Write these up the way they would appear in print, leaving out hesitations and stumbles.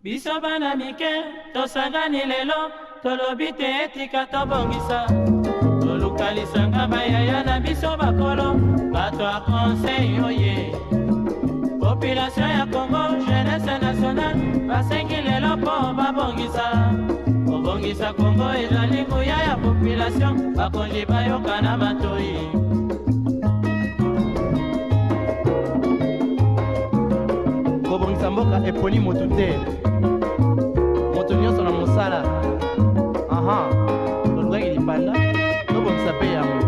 Biso bana mike, tosangani lelo, tolobi te etika tobongisa. Tolukalisanga bayaya na biso bakolo, bato a conseil oye. Population ya Congo, jeunesse nationale, basengi lelo po babongisa. Kobongisa Congo ezali nguya ya population, bakonzi bayoka na matoi. Kobongisa mboka eponi moto te. Moto nyonso na mosala. Aha, tolukaki lipanda, tobongisa pe yango.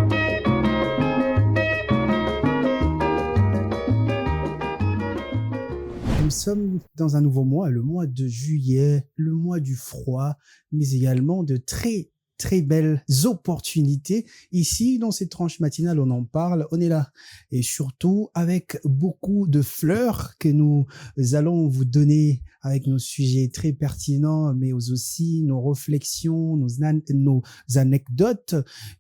Nous sommes dans un nouveau mois, le mois de juillet, le mois du froid, mais également de très belles opportunités. Ici, dans cette tranche matinale, on en parle, on est là. Et surtout, avec beaucoup de fleurs que nous allons vous donner avec nos sujets très pertinents, mais aussi nos réflexions, nos anecdotes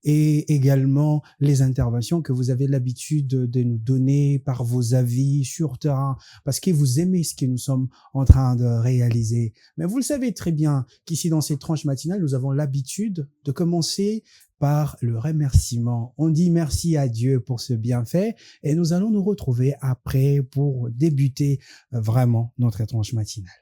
et également les interventions que vous avez l'habitude de nous donner par vos avis sur terrain, parce que vous aimez ce que nous sommes en train de réaliser. Mais vous le savez très bien qu'ici, dans cette tranche matinale, nous avons l'habitude de commencer par le remerciement. On dit merci à Dieu pour ce bienfait et nous allons nous retrouver après pour débuter vraiment notre tranche matinale.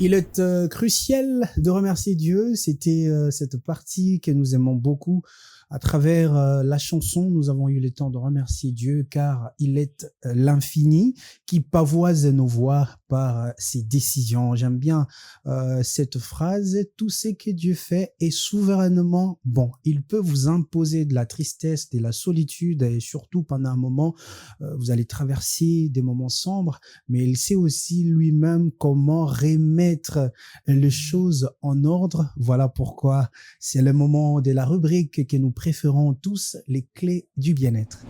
Il est crucial de remercier Dieu. C'était cette partie que nous aimons beaucoup. À travers la chanson, nous avons eu le temps de remercier Dieu car il est l'infini qui pavoise nos voies par ses décisions. J'aime bien cette phrase. Tout ce que Dieu fait est souverainement bon. Il peut vous imposer de la tristesse, de la solitude et surtout pendant un moment, vous allez traverser des moments sombres, mais il sait aussi lui-même comment remettre les choses en ordre. Voilà pourquoi c'est le moment de la rubrique que nous préférons tous, les clés du bien-être.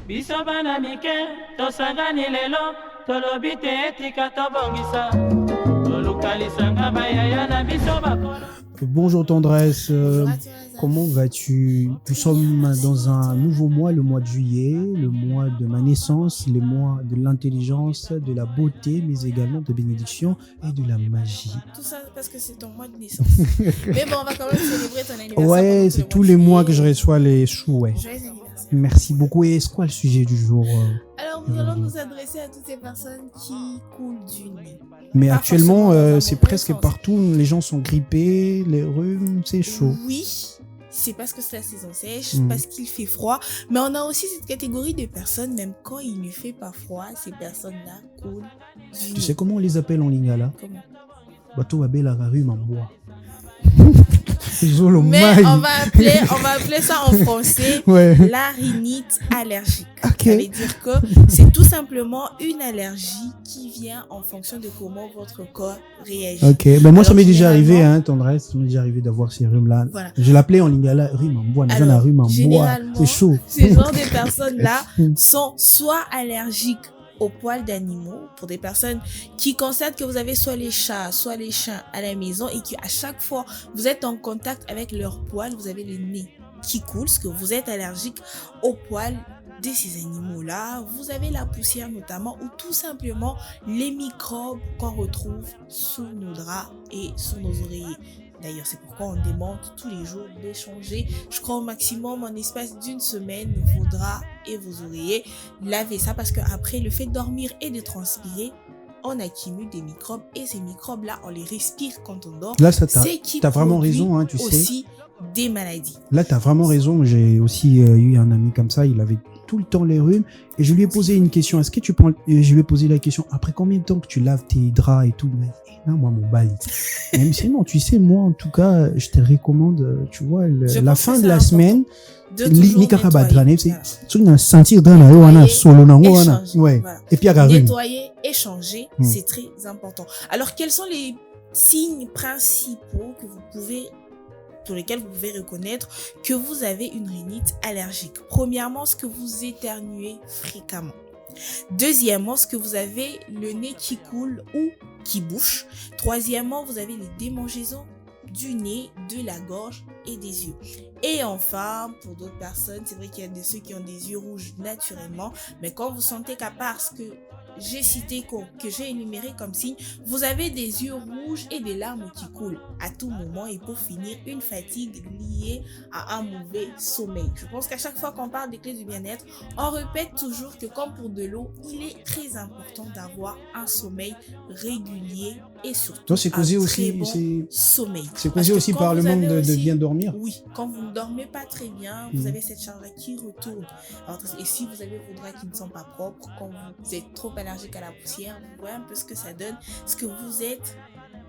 Biso bana mike, tosangani lelo, tolobi te etika tobongisa. Tolukalisanga bayaya na biso bakolo. Bonjour tendresse, comment vas-tu? Nous sommes dans un nouveau mois, le mois de juillet, le mois de ma naissance, le mois de l'intelligence, de la beauté, mais également de bénédiction et de la magie. Tout ça parce que c'est ton mois de naissance. Mais bon, on va quand même célébrer ton anniversaire. Ouais, c'est tous les mois que je reçois les choux, ouais. Joyeux anniversaire. Merci beaucoup. Et c'est quoi le sujet du jour? Alors, nous allons nous adresser à toutes ces personnes qui coulent du nez. Mais Pas actuellement, forcément dans un c'est mauvais presque sens. partout. Les gens sont grippés, les rhumes, c'est chaud. Oui, c'est parce que c'est la saison sèche, Mm. parce qu'il fait froid. Mais on a aussi cette catégorie de personnes, même quand il ne fait pas froid, ces personnes-là coulent du Tu nez. sais comment on les appelle en lingala? Comment? Bateau babé la rhume en bois. Zolo Mais maï. on va appeler ça en français Ouais. la rhinite allergique. Ok. Ça veut dire que c'est tout simplement une allergie qui vient en fonction de comment votre corps réagit. Ok. Ben moi, ça Alors, m'est déjà arrivé, généralement- hein, tendresse. Ça m'est déjà arrivé d'avoir ces rhumes-là. Voilà. Je l'appelais en lingala rhume en bois. Alors, La rhume en bois. généralement, C'est chaud. Ces genres de personnes-là sont soit allergiques aux poils d'animaux, pour des personnes qui constatent que vous avez soit les chats, soit les chiens à la maison et qu'à chaque fois vous êtes en contact avec leurs poils, vous avez le nez qui coule, parce que vous êtes allergique aux poils de ces animaux-là. Vous avez la poussière notamment, ou tout simplement les microbes qu'on retrouve sous nos draps et sous nos oreillers. D'ailleurs, c'est pourquoi on demande tous les jours d'échanger, je crois au maximum en espace d'une semaine, vos draps et vos oreillers. Lavez ça parce qu'après, le fait de dormir et de transpirer, on accumule des microbes et ces microbes-là, on les respire quand on dort. Là, ça C'est qui t'as vraiment produit raison, hein, tu sais. aussi des maladies. Là, tu as vraiment raison. J'ai aussi eu un ami comme ça. Il avait tout le temps les rhumes. Et je lui ai posé une question. Est-ce que tu prends... Et je lui ai posé la question. Après combien de temps que tu laves tes draps et tout? Il m'a dit, non, moi, mon bail. Même si non, tu sais, moi, en tout cas, je te recommande, tu vois, Je la pense fin que de c'est la important semaine, de toujours nettoyer. tu vas sentir dans la wana, Nettoyer, solo nango wana. échanger, Ouais. voilà. Et puis, il y a rhume. Nettoyer, échanger, c'est très important. Alors, quels sont les signes principaux pour lesquels vous pouvez reconnaître que vous avez une rhinite allergique? Premièrement, ce que vous éternuez fréquemment. Deuxièmement, ce que vous avez le nez qui coule ou qui bouche. Troisièmement, vous avez les démangeaisons du nez, de la gorge et des yeux. Et enfin, pour d'autres personnes, c'est vrai qu'il y a ceux qui ont des yeux rouges naturellement, mais quand vous sentez qu'à part que j'ai cité, que j'ai énuméré comme signe, vous avez des yeux rouges et des larmes qui coulent à tout moment, et pour finir, une fatigue liée à un mauvais sommeil. Je pense qu'à chaque fois qu'on parle des clés du bien-être, on répète toujours que comme pour de l'eau, il est très important d'avoir un sommeil régulier et surtout c'est un causé très aussi, bon sommeil. c'est Parce causé que aussi quand par le vous manque avez de aussi- bien dormir. Oui, quand vous ne dormez pas très bien, vous avez cette charge qui retourne. Alors, et si vous avez vos draps qui ne sont pas propres, quand vous êtes trop allergique à la poussière, vous voyez un peu ce que ça donne, ce que vous êtes.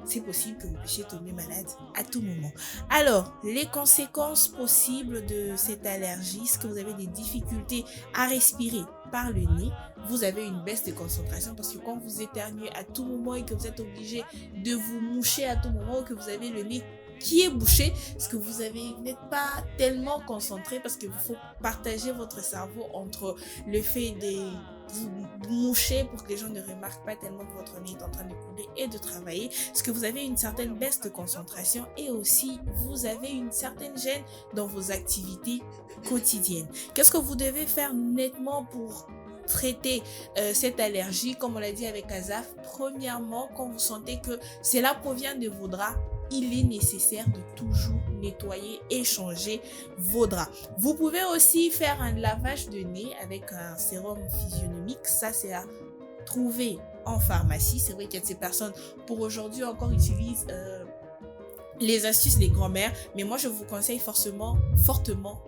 C'est possible que vous puissiez tomber malade à tout moment. Alors, les conséquences possibles de cette allergie, est-ce que vous avez des difficultés à respirer par le nez, vous avez une baisse de concentration parce que quand vous éternuez à tout moment et que vous êtes obligé de vous moucher à tout moment, ou que vous avez le nez qui est bouché, parce que vous n'êtes pas tellement concentré, parce qu'il faut partager votre cerveau entre le fait de vous moucher pour que les gens ne remarquent pas tellement que votre nez est en train de couler et de travailler, parce que vous avez une certaine baisse de concentration et aussi vous avez une certaine gêne dans vos activités quotidiennes. Qu'est-ce que vous devez faire nettement pour traiter cette allergie? Comme on l'a dit avec Azaf, premièrement, quand vous sentez que cela provient de vos draps, il est nécessaire de toujours nettoyer et changer vos draps. Vous pouvez aussi faire un lavage de nez avec un sérum physionomique. Ça, c'est à trouver en pharmacie. C'est vrai qu'il y a de ces personnes pour aujourd'hui encore utilisent les astuces des grands-mères, mais moi je vous conseille fortement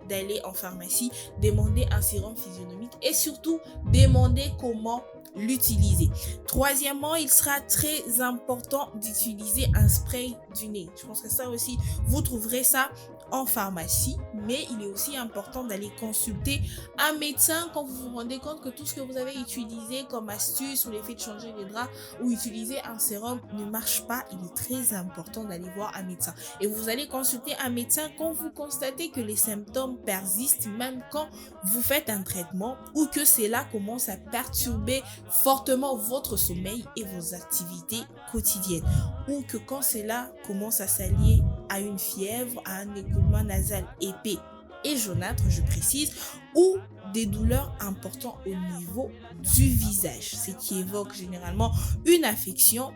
d'aller en pharmacie, demander un sérum physionomique et surtout demander comment l'utiliser. Troisièmement, il sera très important d'utiliser un spray du nez. Je pense que ça aussi, vous trouverez ça en pharmacie, mais il est aussi important d'aller consulter un médecin quand vous vous rendez compte que tout ce que vous avez utilisé comme astuce ou l'effet de changer les draps ou utiliser un sérum ne marche pas. Il est très important d'aller voir un médecin. Et vous allez consulter un médecin quand vous constatez que les symptômes persistent, même quand vous faites un traitement ou que cela commence à perturber fortement votre sommeil et vos activités quotidiennes, ou que quand cela commence à s'allier à une fièvre, à un écoulement nasal épais et jaunâtre, je précise, ou des douleurs importantes au niveau du visage, ce qui évoque généralement une affection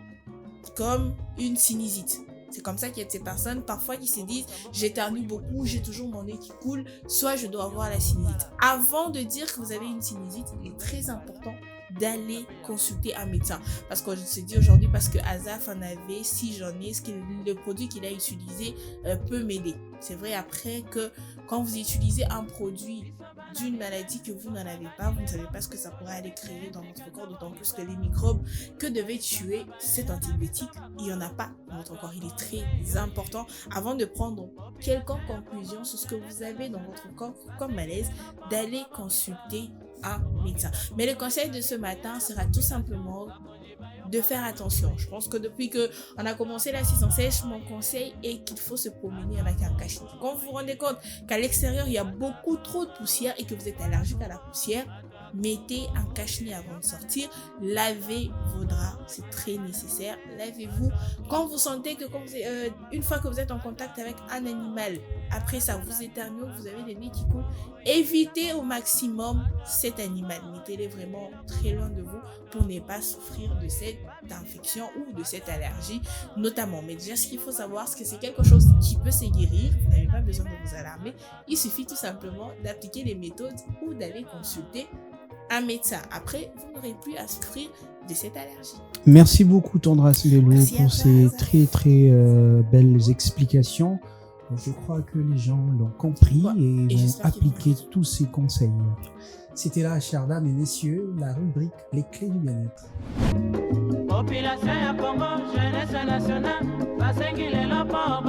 comme une sinusite. C'est comme ça qu'il y a de ces personnes parfois qui se disent j'éternue beaucoup, j'ai toujours mon nez qui coule, soit je dois avoir la sinusite. Avant de dire que vous avez une sinusite, il est très important d'aller consulter un médecin, parce que je se dis aujourd'hui, parce que Azaf en avait, si j'en ai, le produit qu'il a utilisé peut m'aider. C'est vrai après que quand vous utilisez un produit d'une maladie que vous n'en avez pas, vous ne savez pas ce que ça pourrait aller créer dans votre corps, d'autant plus que les microbes que devait tuer cet antibiotique, il n'y en a pas dans votre corps. Il est très important, avant de prendre quelconque conclusion sur ce que vous avez dans votre corps comme malaise, d'aller consulter un médecin. Mais le conseil de ce matin sera tout simplement de faire attention. Je pense que depuis qu'on a commencé la saison sèche, mon conseil est qu'il faut se promener avec un cache-nez. Quand vous vous rendez compte qu'à l'extérieur, il y a beaucoup trop de poussière et que vous êtes allergique à la poussière, mettez un cache-nez avant de sortir, lavez vos draps, c'est très nécessaire, lavez-vous. Quand vous sentez que une fois que vous êtes en contact avec un animal, après ça vous éternuez, vous avez les nez qui coulent, évitez au maximum cet animal, mettez-les vraiment très loin de vous pour ne pas souffrir de cette infection ou de cette allergie notamment. Mais déjà ce qu'il faut savoir, c'est que c'est quelque chose qui peut se guérir, vous n'avez pas besoin de vous alarmer, il suffit tout simplement d'appliquer les méthodes ou d'aller consulter un médecin. Après, vous n'aurez plus à souffrir de cette allergie. Merci beaucoup Tendras Lelou pour ces Azaf. très très belles explications. Je crois que les gens l'ont compris et vont j'espère qu'ils appliquer vont. tous ces conseils. C'était là, chères dames et messieurs, la rubrique Les clés du bien-être. Population ya Congo, jeunesse nationale, basengi lelo mpo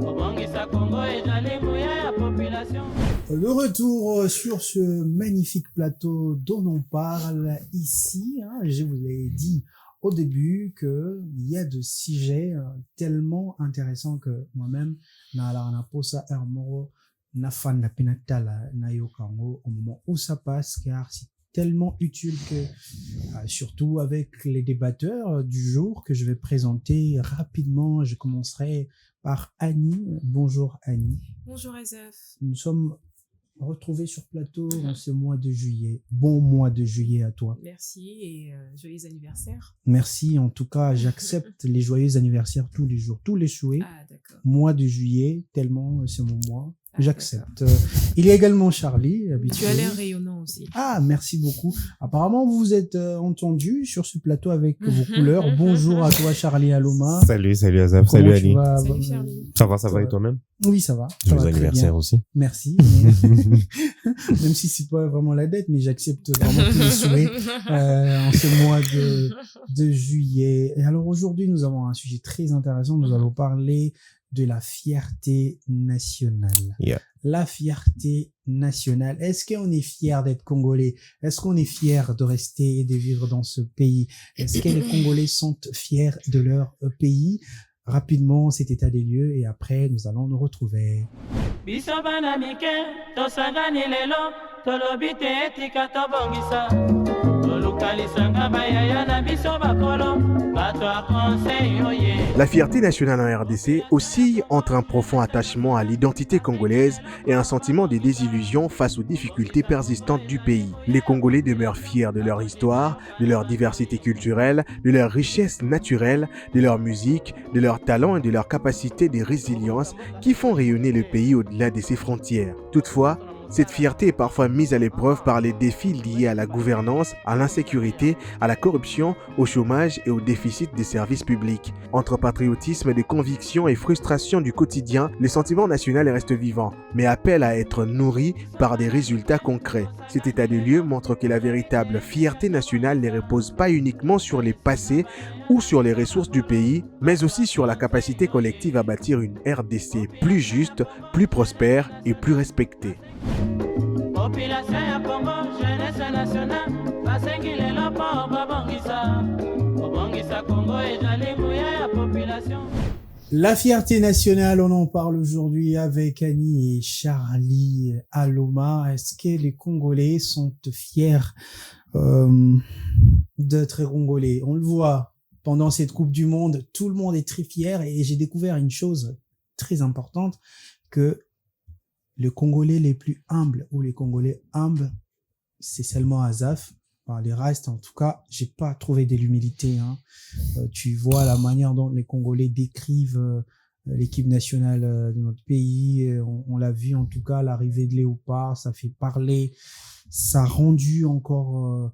kobongisa Congo ezali nguya ya population. Le retour sur ce magnifique plateau dont on parle ici. Je vous l'ai dit au début qu'il y a de sujets tellement intéressants que moi-même, na posa hermoro, na fan na penatala na yokango au moment où ça passe, car c'est tellement utile que, surtout avec les débatteurs du jour que je vais présenter rapidement, je commencerai par Annie. Bonjour Annie. Bonjour Azaf. Nous sommes retrouver sur plateau en ce mois de juillet. Bon mois de juillet à toi. Merci et joyeux anniversaire. Merci. En tout cas, j'accepte les joyeux anniversaires tous les jours, tous les souhaits. Ah, d'accord. Mois de juillet, tellement c'est mon mois. Ah, j'accepte. Il y a également Charlie. Habitué. Tu as l'air rayonnant aussi. Ah, merci beaucoup. Apparemment, vous vous êtes entendu sur ce plateau avec vos couleurs. Bonjour à toi, Charlie Aloma. Salut Azaf, salut Ali. Salut Charlie. Ça va et toi-même? Oui, ça va. Ça Joyeux va très anniversaire bien. aussi. Merci. Même si c'est pas vraiment la dette, mais j'accepte vraiment tous les souhaits en ce mois de juillet. Et alors aujourd'hui, nous avons un sujet très intéressant. Nous allons parler de la fierté nationale. Yeah. La fierté nationale. Est-ce qu'on est fier d'être Congolais? Est-ce qu'on est fier de rester et de vivre dans ce pays? Est-ce que les Congolais sont fiers de leur pays? Rapidement, cet état des lieux et après, nous allons nous retrouver. biso bana mike tosangani lelo tolobi te etika tobongisa tolukalisanga bayaya na biso bakolo bato ya conseil oye. La fierté nationale en RDC oscille entre un profond attachement à l'identité congolaise et un sentiment de désillusion face aux difficultés persistantes du pays. Les Congolais demeurent fiers de leur histoire, de leur diversité culturelle, de leur richesse naturelle, de leur musique, de leur talent et de leur capacité de résilience qui font rayonner le pays au-delà de ses frontières. Toutefois, cette fierté est parfois mise à l'épreuve par les défis liés à la gouvernance, à l'insécurité, à la corruption, au chômage et au déficit des services publics. Entre patriotisme des convictions et frustration du quotidien, le sentiment national reste vivant, mais appelle à être nourri par des résultats concrets. Cet état de lieu montre que la véritable fierté nationale ne repose pas uniquement sur les passés ou sur les ressources du pays, mais aussi sur la capacité collective à bâtir une RDC plus juste, plus prospère et plus respectée. Population ya Congo, jeunesse nationale, basengi lelo po babongisa Congo ezali nguya ya population. La fierté nationale, on en parle aujourd'hui avec Annie et Charlie Aloma. Est-ce que les Congolais sont fiers d'être Congolais? On le voit pendant cette Coupe du Monde, tout le monde est très fier et j'ai découvert une chose très importante, que les Congolais les plus humbles ou les Congolais humbles, c'est seulement Azaf. Enfin, les restes, en tout cas, j'ai pas trouvé de l'humilité. Hein. Tu vois la manière dont les Congolais décrivent l'équipe nationale de notre pays. On l'a vu, en tout cas, l'arrivée de Léopard, ça fait parler. Ça a rendu encore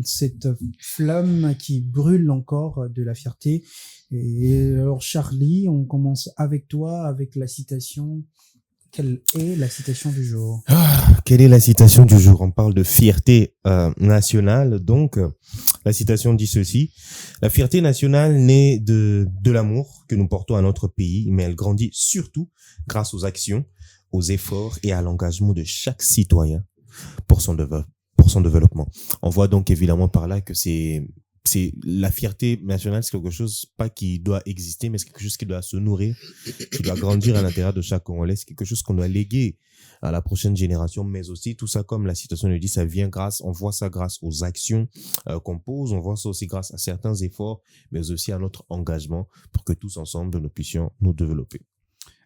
cette flamme qui brûle encore de la fierté. Et alors, Charlie, on commence avec toi, avec la citation. Quelle est la citation du jour? Quelle est la citation du jour? On parle de fierté nationale. Donc, la citation dit ceci. La fierté nationale naît de l'amour que nous portons à notre pays, mais elle grandit surtout grâce aux actions, aux efforts et à l'engagement de chaque citoyen pour son développement. On voit donc évidemment par là que c'est la fierté nationale, c'est quelque chose pas qui doit exister, mais c'est quelque chose qui doit se nourrir, qui doit grandir à l'intérieur de chaque Congolais. C'est quelque chose qu'on doit léguer à la prochaine génération, mais aussi tout ça, comme la citation le dit, ça vient on voit ça grâce aux actions qu'on pose, on voit ça aussi grâce à certains efforts, mais aussi à notre engagement pour que tous ensemble nous puissions nous développer.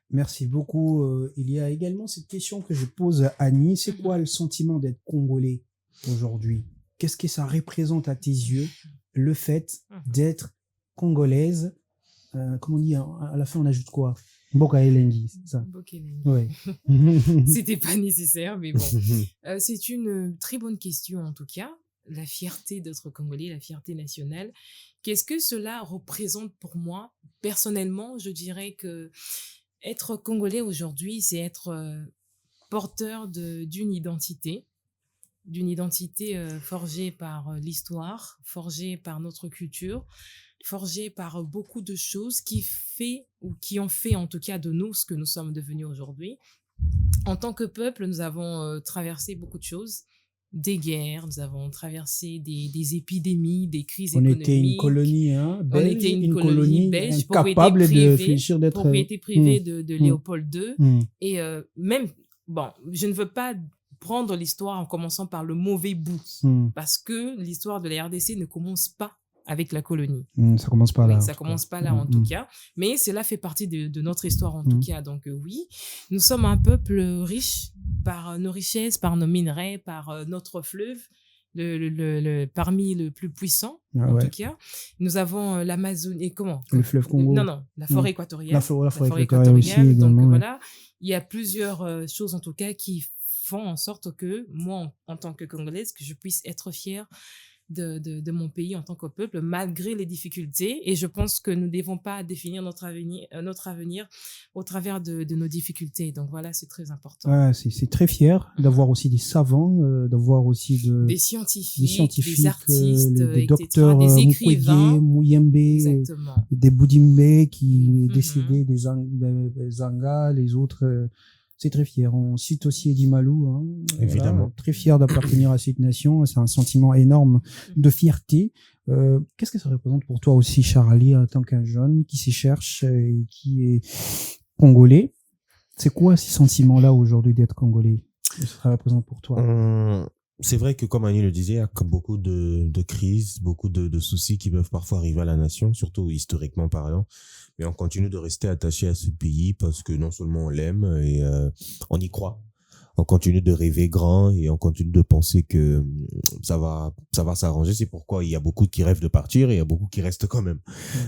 Merci beaucoup. Il y a également cette question que je pose à Annie. C'est quoi le sentiment d'être Congolais aujourd'hui? Qu'est-ce que ça représente à tes yeux, le fait d'être Congolaise? Comment on dit, à la fin on ajoute quoi? Mboka Elengi, c'est ça? Mboka Elengi. Ouais. C'était pas nécessaire, mais bon. C'est une très bonne question en tout cas. La fierté d'être Congolais, la fierté nationale. Qu'est-ce que cela représente pour moi? Personnellement, je dirais que être Congolais aujourd'hui, c'est être porteur d'une identité forgée par l'histoire, forgée par notre culture, forgée par beaucoup de choses qui ont fait en tout cas de nous ce que nous sommes devenus aujourd'hui. En tant que peuple, nous avons traversé beaucoup de choses, des guerres, nous avons traversé des épidémies, des crises économiques. On était une colonie belge, on était une colonie belge, incapable de réfléchir d'être... propriété privée de Léopold II. Et même, bon, je ne veux pas prendre l'histoire en commençant par le mauvais bout, parce que l'histoire de la RDC ne commence pas avec la colonie. Ça commence pas là. Oui, ça commence pas là en tout cas, mais cela fait partie de notre histoire en tout cas. Donc oui, nous sommes un peuple riche par nos richesses, par nos minerais, par notre fleuve, parmi le plus puissant en tout cas. Nous avons l'Amazonie et comment le fleuve Congo. Non, la forêt équatoriale. La forêt équatoriale aussi également. Donc voilà, il y a plusieurs choses en tout cas qui font en sorte que moi en tant que Congolaise que je puisse être fière de mon pays en tant que peuple, malgré les difficultés. Et je pense que nous ne devons pas définir notre avenir au travers de nos difficultés. Donc voilà, c'est très important. Ouais, c'est très fier d'avoir aussi des savants, d'avoir aussi des scientifiques, des artistes, des docteurs, des écrivains, Muyembe, des Boudimbe qui est décédé, des Zanga, les autres... c'est très fier. On cite aussi Eddie Malou. Hein, évidemment. Voilà, très fier d'appartenir à cette nation. C'est un sentiment énorme de fierté. Qu'est-ce que ça représente pour toi aussi, Charlie, en tant qu'un jeune qui s'y cherche et qui est congolais? C'est quoi ces sentiments-là aujourd'hui d'être congolais? Qu'est-ce que ça représente pour toi? C'est vrai que, comme Annie le disait, il y a beaucoup de crises, beaucoup de soucis qui peuvent parfois arriver à la nation, surtout historiquement parlant. Mais on continue de rester attaché à ce pays parce que non seulement on l'aime et on y croit. On continue de rêver grand et on continue de penser que ça va s'arranger. C'est pourquoi il y a beaucoup qui rêvent de partir et il y a beaucoup qui restent quand même,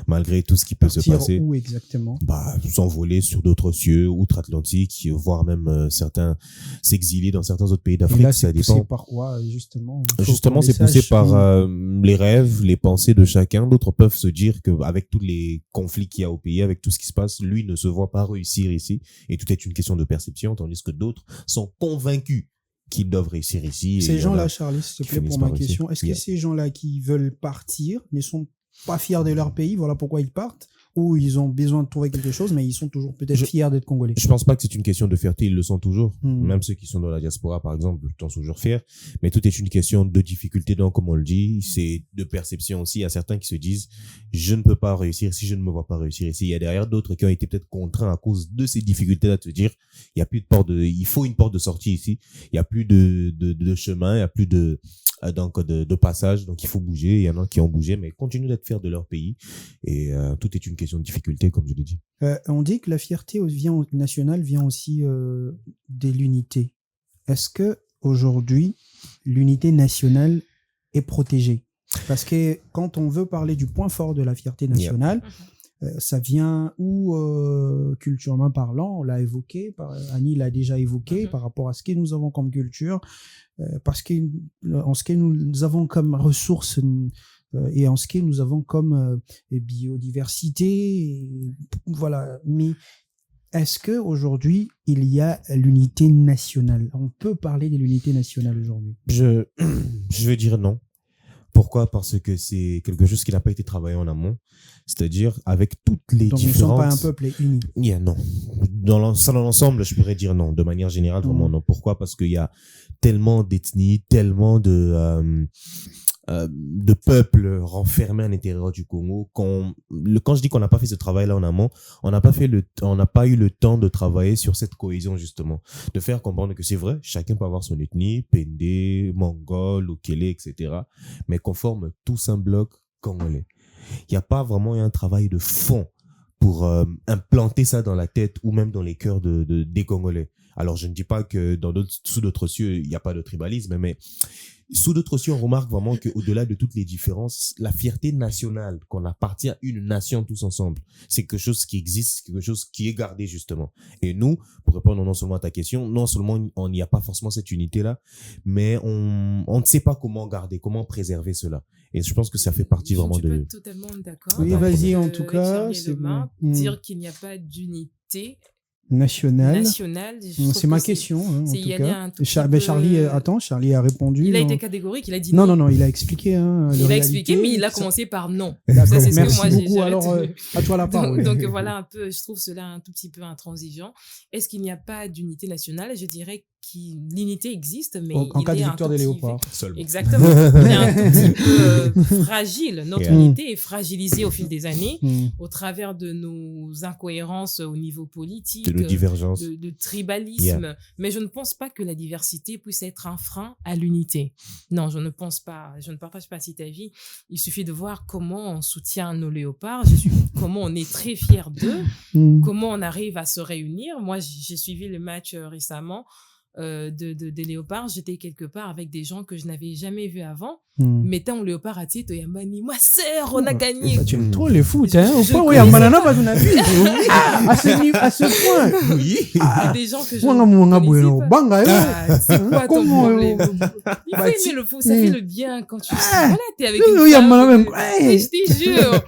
malgré tout ce qui peut se passer. Où exactement? S'envoler sur d'autres cieux, outre-Atlantique, voire même certains s'exiler dans certains autres pays d'Afrique. Et là, ça c'est poussé dépend. par quoi, justement? Justement, c'est poussé par les rêves, les pensées de chacun. D'autres peuvent se dire qu'avec tous les conflits qu'il y a au pays, avec tout ce qui se passe, lui ne se voit pas réussir ici. Et tout est une question de perception, tandis que d'autres sont convaincus qu'ils doivent réussir ici. Ces gens-là, Charlie, s'il te plaît, pour ma question, est-ce que ces gens-là qui veulent partir ne sont pas fiers de leur pays, voilà pourquoi ils partent, ou ils ont besoin de trouver quelque chose, mais ils sont toujours peut-être fiers d'être congolais? Je pense pas que c'est une question de fierté, ils le sont toujours. Même ceux qui sont dans la diaspora, par exemple, sont toujours fiers. Mais tout est une question de difficulté, donc, comme on le dit, c'est de perception aussi. Il y a certains qui se disent, je ne peux pas réussir si je ne me vois pas réussir ici. Il y a derrière d'autres qui ont été peut-être contraints à cause de ces difficultés-là de se dire, il y a plus de il faut une porte de sortie ici. Il y a plus de chemin, il y a plus de passage, donc il faut bouger. Il y en a qui ont bougé, mais continuent d'être fiers de leur pays. Et tout est une question de difficulté, comme je l'ai dit. On dit que la fierté nationale vient aussi de l'unité. Est-ce que aujourd'hui l'unité nationale est protégée? Parce que quand on veut parler du point fort de la fierté nationale, ça vient culturellement parlant, on l'a évoqué, Annie l'a déjà évoqué, par rapport à ce que nous avons comme culture, parce que en ce que nous avons comme ressources et en ce que nous avons comme biodiversité, voilà. Mais est-ce que aujourd'hui il y a l'unité nationale? On peut parler de l'unité nationale aujourd'hui? Je veux dire non. Pourquoi? Parce que c'est quelque chose qui n'a pas été travaillé en amont, c'est-à-dire avec toutes les Donc différentes... nous ne sommes pas un peuple uni. Non. Dans l'ensemble, je pourrais dire non. De manière générale, vraiment non. Pourquoi? Parce qu'il y a tellement d'ethnies, tellement de peuples renfermés à l'intérieur du Congo. Quand je dis qu'on n'a pas fait ce travail-là en amont, on n'a pas eu le temps de travailler sur cette cohésion, justement. De faire comprendre que c'est vrai, chacun peut avoir son ethnie, Pende, Mongol, Okele, etc. Mais qu'on forme tous un bloc congolais. Il n'y a pas vraiment eu un travail de fond pour implanter ça dans la tête ou même dans les cœurs des Congolais. Alors, je ne dis pas que sous d'autres cieux, il n'y a pas de tribalisme, mais sous d'autres cieux, on remarque vraiment qu'au-delà de toutes les différences, la fierté nationale, qu'on appartient à une nation tous ensemble, c'est quelque chose qui existe, quelque chose qui est gardé justement. Et nous, pour répondre non seulement à ta question, non seulement on n'y a pas forcément cette unité-là, mais on ne sait pas comment garder, comment préserver cela. Et je pense que ça fait partie vraiment de... Je suis totalement d'accord. Oui, vas-y, en tout cas. Dire qu'il n'y a pas d'unité nationale. C'est ma question, hein, en tout cas. Charlie a répondu. Il a été catégorique, il a dit non. Non, il a expliqué. Il a expliqué, mais il a commencé par non. D'accord, ça, c'est merci ce que moi, beaucoup. Alors, à toi la parole. Donc voilà, je trouve cela un tout petit peu intransigeant. Est-ce qu'il n'y a pas d'unité nationale? Je dirais l'unité existe, mais En cas de victoire des léopards. Seulement. Exactement. Il est un tout petit peu fragile. Notre Yeah. unité est fragilisée au fil des années Mm. au travers de nos incohérences au niveau politique, De nos divergences. de tribalisme. Yeah. Mais je ne pense pas que la diversité puisse être un frein à l'unité. Non, je ne pense pas. Je ne partage pas cet avis. Il suffit de voir comment on soutient nos léopards, comment on est très fiers d'eux, Mm. comment on arrive à se réunir. Moi, j'ai suivi le match récemment des léopards. J'étais quelque part avec des gens que je n'avais jamais vus avant. Mm. Mettant au léopard à titre, Yamani, ma sœur, on a gagné. Bah, tu aimes trop les foot, hein. Au Je point où il y a connais Manana, bah, je n'ai vu. À ce point. Oui. Il y a des gens que je Mwanga ne mwanga connaissais bueno. pas. Banga, Ah, c'est quoi ton Comment, problème? Il bah, faut aimer le foot, ça fait le bien quand tu... Voilà, t'es avec une il y a femme, Manana même. et je te jure,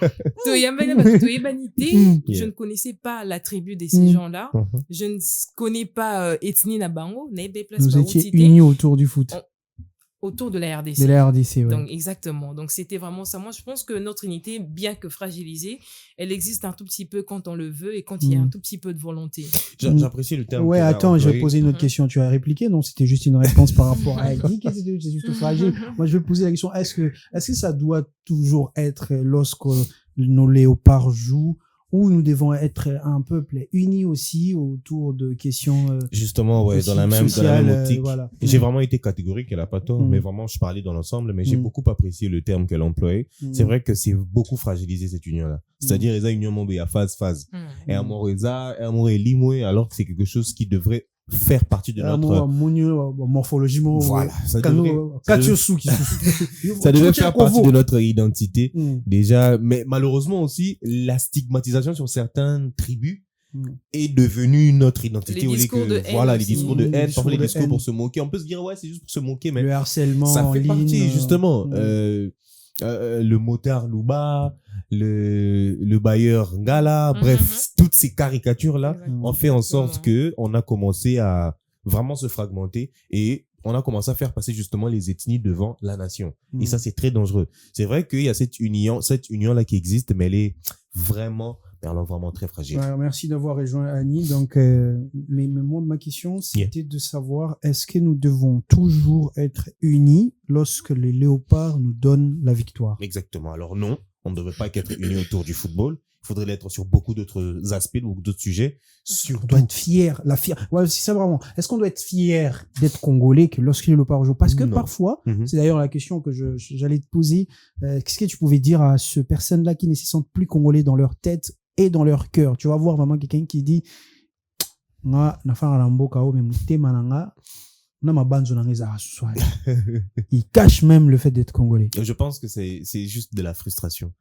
je ne connaissais pas la tribu de ces Mm. gens-là. Mhm. Je ne connais pas ethnie Nabango, Nebe Place Nous étions Baoutité, unis autour du foot. autour de la RDC. De la RDC, ouais. Donc, exactement. Donc, c'était vraiment ça. Moi, je pense que notre unité, bien que fragilisée, elle existe un tout petit peu quand on le veut et quand il y a un tout petit peu de volonté. J'apprécie le terme. Ouais, que tu as attends, je vais employé. poser une autre question. Tu as répliqué? Non, c'était juste une réponse par rapport à Heidi. C'est juste fragile. Moi, je vais poser la question. Est-ce que ça doit toujours être lorsque nos léopards jouent, ou nous devons être un peuple uni aussi autour de questions Justement, ouais, dans la même sociales, optique. voilà. J'ai vraiment été catégorique, elle a pas tort, Mm. mais vraiment, je parlais dans l'ensemble, mais j'ai Mm. beaucoup apprécié le terme qu'elle employait. Mm. C'est vrai que c'est beaucoup fragilisé, cette union-là. C'est-à-dire, ils ont une union, mais à phase. Et amour, et limoué, alors que c'est quelque chose qui devrait faire partie de notre... morphologie, Voilà. Ça devrait faire partie de notre identité. Mm. Déjà, mais malheureusement aussi, la stigmatisation sur certaines tribus est devenue notre identité. Les au lieu discours de haine voilà, les aussi. discours de haine, parfois les de discours haine. pour se moquer. On peut se dire, ouais, c'est juste pour se moquer, mais Le harcèlement ça en fait ligne. partie, justement. mm. Le motard Louba, le bailleur Ngala, Mhm. bref, toutes ces caricatures-là Exactement. ont fait en sorte que on a commencé à vraiment se fragmenter et on a commencé à faire passer justement les ethnies devant la nation. Et ça, c'est très dangereux. C'est vrai qu'il y a cette union-là qui existe, mais elle est vraiment très fragile. Ouais, merci d'avoir rejoint Annie. Donc, mais moi, ma question, c'était de savoir, est-ce que nous devons toujours être unis lorsque les léopards nous donnent la victoire? Exactement. Alors non, on ne devrait pas qu'être unis autour du football. Il faudrait l'être sur beaucoup d'autres aspects, beaucoup d'autres sujets. On doit être fier. Ouais, c'est ça vraiment. Est-ce qu'on doit être fier d'être congolais que lorsque les léopards jouent? Parce que Non. parfois, Mhm. c'est d'ailleurs la question que j'allais te poser. Qu'est-ce que tu pouvais dire à ce personnes-là qui ne se sentent plus congolais dans leur tête et dans leur cœur? Tu vas voir vraiment quelqu'un qui dit, nga nafanga na mboka o, mais mutema nanga, na mabanzo nanga eza aswali. Il cache même le fait d'être congolais. Je pense que c'est juste de la frustration.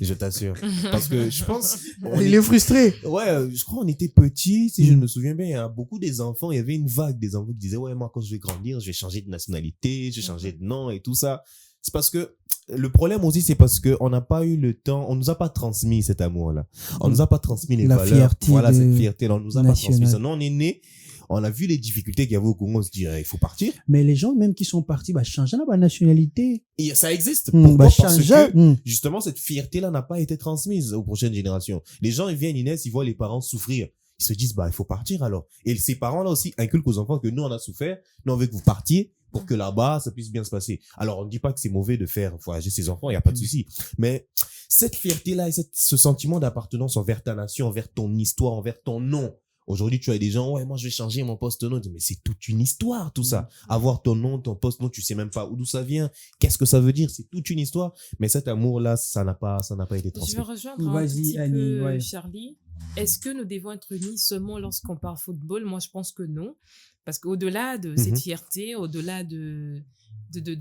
Je t'assure. Parce que je pense... Il est frustré. Ouais, je crois qu'on était petits, si je me souviens bien, il y a beaucoup des enfants, il y avait une vague des enfants qui disaient, ouais, moi, quand je vais grandir, je vais changer de nationalité, je vais changer de nom et tout ça. C'est parce que le problème aussi, c'est parce que on n'a pas eu le temps, on nous a pas transmis cet amour-là. On nous a pas transmis les La valeurs. fierté Voilà, de- cette fierté-là, on nous a pas transmis nationale. ça. Nous, on est nés, on a vu les difficultés qu'il y avait au Congo, on se dit, il faut partir. Mais les gens, même qui sont partis, bah, changer la nationalité. Et ça existe. Bah, Pourquoi? Parce changer. que, justement, cette fierté-là n'a pas été transmise aux prochaines générations. Les gens, ils viennent, ils naissent, ils voient les parents souffrir. Ils se disent, bah, il faut partir alors. Et ces parents-là aussi inculquent aux enfants que nous, on a souffert. Nous, on veut que vous partiez pour que là-bas, ça puisse bien se passer. Alors, on ne dit pas que c'est mauvais de faire voyager ses enfants, il n'y a pas de souci. Mais cette fierté-là et ce sentiment d'appartenance envers ta nation, envers ton histoire, envers ton nom. Aujourd'hui, tu as des gens, ouais, moi, je vais changer mon poste-nom. Mais c'est toute une histoire, tout ça. Avoir ton nom, ton poste-nom, tu sais même pas d'où ça vient. Qu'est-ce que ça veut dire? C'est toute une histoire. Mais cet amour-là, ça n'a pas été Je transmis. vais rejoindre un Vas-y, petit Annie, peu ouais. Charlie. Est-ce que nous devons être unis seulement lorsqu'on parle football? Moi, je pense que non. Parce qu'au-delà de cette fierté, au-delà de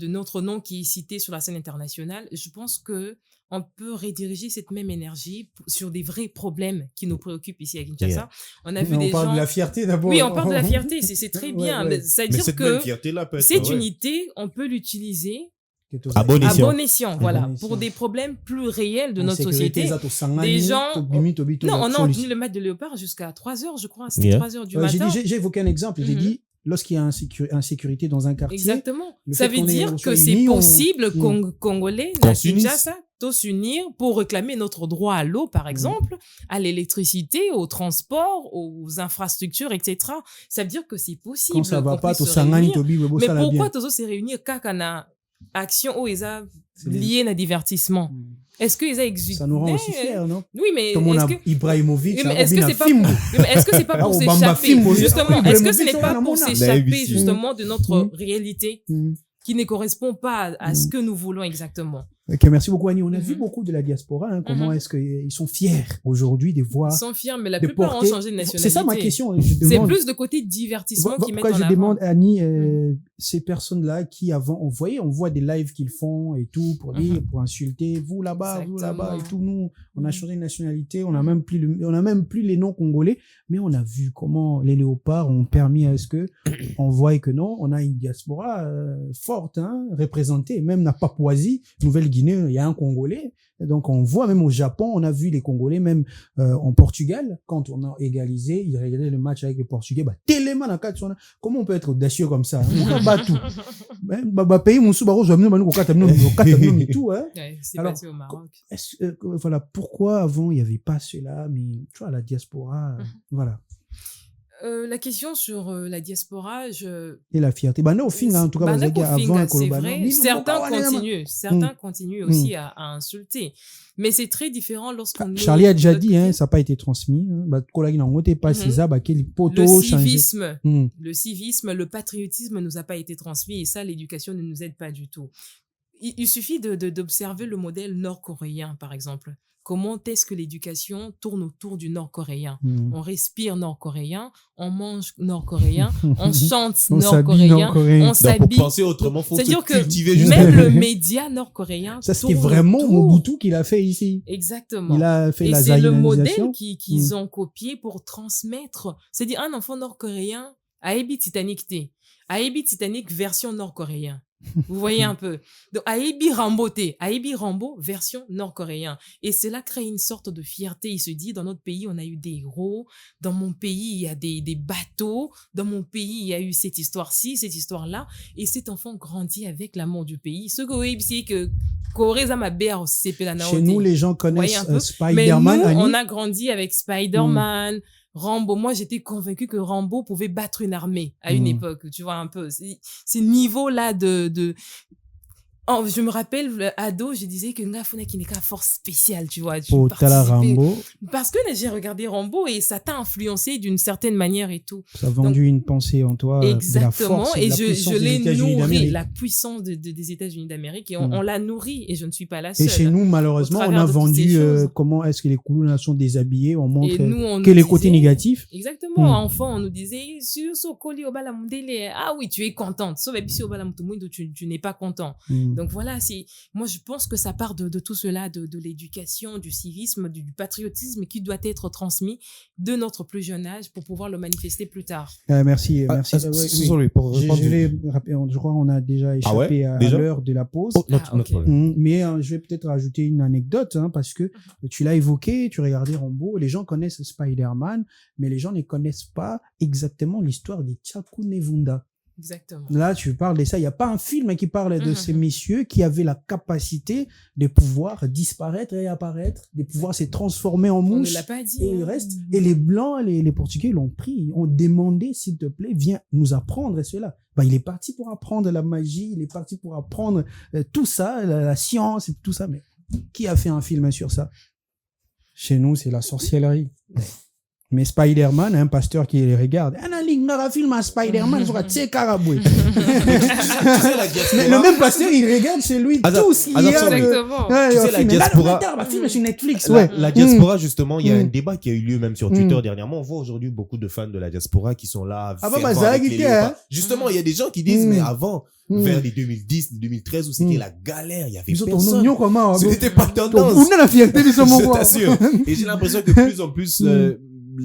notre nom qui est cité sur la scène internationale, je pense que on peut rediriger cette même énergie sur des vrais problèmes qui nous préoccupent ici à Kinshasa. Yeah. On a vu Mais des on parle gens... de la fierté d'abord. Oui, on parle de la fierté, c'est très bien. Ouais. Mais ça veut Mais dire cette même que fierté-là peut être... cette ouais. unité, on peut l'utiliser À bon à escient. bon escient, voilà, bon escient. pour des problèmes plus réels de notre société. Des Des gens- Non, on a entendu le match de Léopard jusqu'à 3h, je crois. C'était Yeah. 3h du matin. J'ai évoqué un exemple. J'ai Mhm. dit, lorsqu'il y a insécurité dans un quartier, Exactement. le Ça fait veut qu'on dire on que soit c'est unis, possible, Congolais, Qu'on à s'unisse. Kinshasa, tous unir pour réclamer notre droit à l'eau, par exemple, à l'électricité, au transport, aux infrastructures, etc. Ça veut dire que c'est possible. Quand ça va qu'on pas, puisse to se sangani réunir. to bi, Mais pourquoi tous se réunir quand on a action où ils ont lié à divertissement? Est-ce qu'ils ont exécuté? Ça nous rend aussi fiers, non? Oui, mais Comme on a est-ce que... Ibrahimovic, Mais est-ce que c'est pas Fimbo. mais est-ce que c'est pas pour Ah, Obama s'échapper Fimbo, justement? oui, Est-ce que ce n'est Ibrahimovic, pas on a pour mon âme. s'échapper Mm. justement de notre réalité Mm. qui ne correspond pas à ce que nous voulons exactement? Ok, merci beaucoup, Annie. On a vu beaucoup de la diaspora, hein, comment Mhm. est-ce qu'ils sont fiers aujourd'hui de voir. Ils sont fiers, mais la de plupart ont porter- changé de nationalité. C'est ça ma question. Je C'est demande- plus de côté divertissement qui mettent Pourquoi en je avant. demande, Annie, ces personnes-là qui avant, on voit des lives qu'ils font et tout pour dire, pour insulter, vous là-bas et tout. Nous, on a changé de nationalité, on a même plus les noms congolais, mais on a vu comment les léopards ont permis à ce que on voit que non, on a une diaspora forte, hein, représentée. Même la Papouasie, Nouvelle-Guinée, il y a un Congolais. Donc on voit même au Japon, on a vu les Congolais, même en Portugal, quand on a égalisé, ils regardaient le match avec les Portugais, tellement dans quatre, comment on peut être audacieux comme ça, hein? On a battu. Pays Moussou Baro, je vais amener tout, hein. Ouais, c'est Alors, passé au Maroc. Voilà, pourquoi avant il n'y avait pas cela, mais tu vois, la diaspora, voilà. La question sur la diaspora, Et la fierté. Non, au fin, en tout cas, Bah, parce que avant, c'est Koloba, vrai. non, Certains continuent aussi à insulter. Mais c'est très différent lorsqu'on est Charlie a déjà dans dit, notre hein, pays. ça n'a pas été transmis. Pas Mhm. ça, quel poteau Le changé. civisme, Mm. le patriotisme ne nous a pas été transmis et ça, l'éducation ne nous aide pas du tout. Il suffit d'observer le modèle nord-coréen, par exemple. Comment est-ce que l'éducation tourne autour du nord-coréen? Mm. On respire nord-coréen, on mange nord-coréen, on chante On s'habille nord-coréen, nord-coréen. on Donc, pour s'habille. penser autrement, faut se C'est-à-dire que cultiver juste. même le média nord-coréen Ça, c'était tourne vraiment autour. Mobutu qu'il a fait ici. Exactement. Il a fait Et la c'est le zaïnisation. modèle qu'ils ont copié pour transmettre. C'est-à-dire un enfant nord-coréen a Ebi Titanic T. A Ebi Titanic version nord-coréen. Vous voyez un peu. Donc, Aebi Rambo T. Aebi Rambo version nord-coréen. Et cela crée une sorte de fierté. Il se dit, dans notre pays, on a eu des héros. Dans mon pays, il y a des bateaux. Dans mon pays, il y a eu cette histoire-ci, cette histoire-là. Et cet enfant grandit avec l'amour du pays. Ce que vous voyez, c'est que Corée, ça m'a béa au CP la Chez nous, les gens connaissent voyez un peu. Mais Spider-Man. nous, Annie. on a grandi avec Spider-Man, Rambo. Moi, j'étais convaincue que Rambo pouvait battre une armée à une époque. Tu vois un peu. Ces niveaux-là de... Oh, je me rappelle, ado, je disais que Ngafuna qui n'est qu'à force spéciale, tu vois. Pour Tala Rambo, Parce que j'ai regardé Rambo et ça t'a influencé d'une certaine manière et tout. ça a vendu une pensée en toi. Exactement. De la force Et de la je puissance des l'ai États-Unis nourri, d'Amérique. la puissance des États-Unis d'Amérique. Et on l'a nourri et je ne suis pas la seule. Et chez nous, malheureusement, Au on travers a de toutes vendu ces choses. comment est-ce que les Koulouna sont déshabillés. On montre Et nous, on que nous les côtés disait- négatifs. Exactement. Enfant, on nous disait, sur Sokoli Obala Mundele, ah oui, tu es contente. Sauf si Obala Mutumuindo, tu n'es pas content. Donc voilà, moi, je pense que ça part de tout cela, de l'éducation, du civisme, du patriotisme qui doit être transmis de notre plus jeune âge pour pouvoir le manifester plus tard. Merci. Sorry, pour Je répondre. l'ai rappelé, je crois qu'on a déjà échappé à déjà l'heure de la pause. Oh, Ah, notre ok. problème. Mais je vais peut-être rajouter une anecdote, hein, parce que tu l'as évoqué, tu regardais Rambo, les gens connaissent Spider-Man, mais les gens ne connaissent pas exactement l'histoire des Tchakou Nevunda. Exactement. Là, tu parles de ça. Il n'y a pas un film qui parle de ces messieurs qui avaient la capacité de pouvoir disparaître et apparaître, de pouvoir se transformer en On ne mouche. l'a pas dit. Et hein. il reste. Et les Blancs, les Portugais l'ont pris. Ils ont demandé, s'il te plaît, viens nous apprendre cela. Il est parti pour apprendre la magie, il est parti pour apprendre tout ça, la science et tout ça. Mais qui a fait un film sur ça? Chez nous, c'est la sorcellerie. Mais Spider-Man, un pasteur qui les regarde. Un film à Spider-Man, il tse caraboué. Mais le même pasteur, il regarde chez lui tout ce qu'il y a. Exactement. Tu sais, la diaspora- La film est sur Netflix, La, ouais. la diaspora, justement, il y a Mm. un débat qui a eu lieu même sur Twitter dernièrement. On voit aujourd'hui beaucoup de fans de la diaspora qui sont là. Ah, fervents ça a avec les quitté, léopards. hein. Justement, il y a des gens qui disent, mais avant, Mm. vers les 2010, 2013, où c'était Mm. la galère, il y avait Ils ont ton personne. oignon comment? Ce n'était pas tendance. On a la fierté de ce Je moment. t'assure. Et j'ai l'impression que de plus en plus,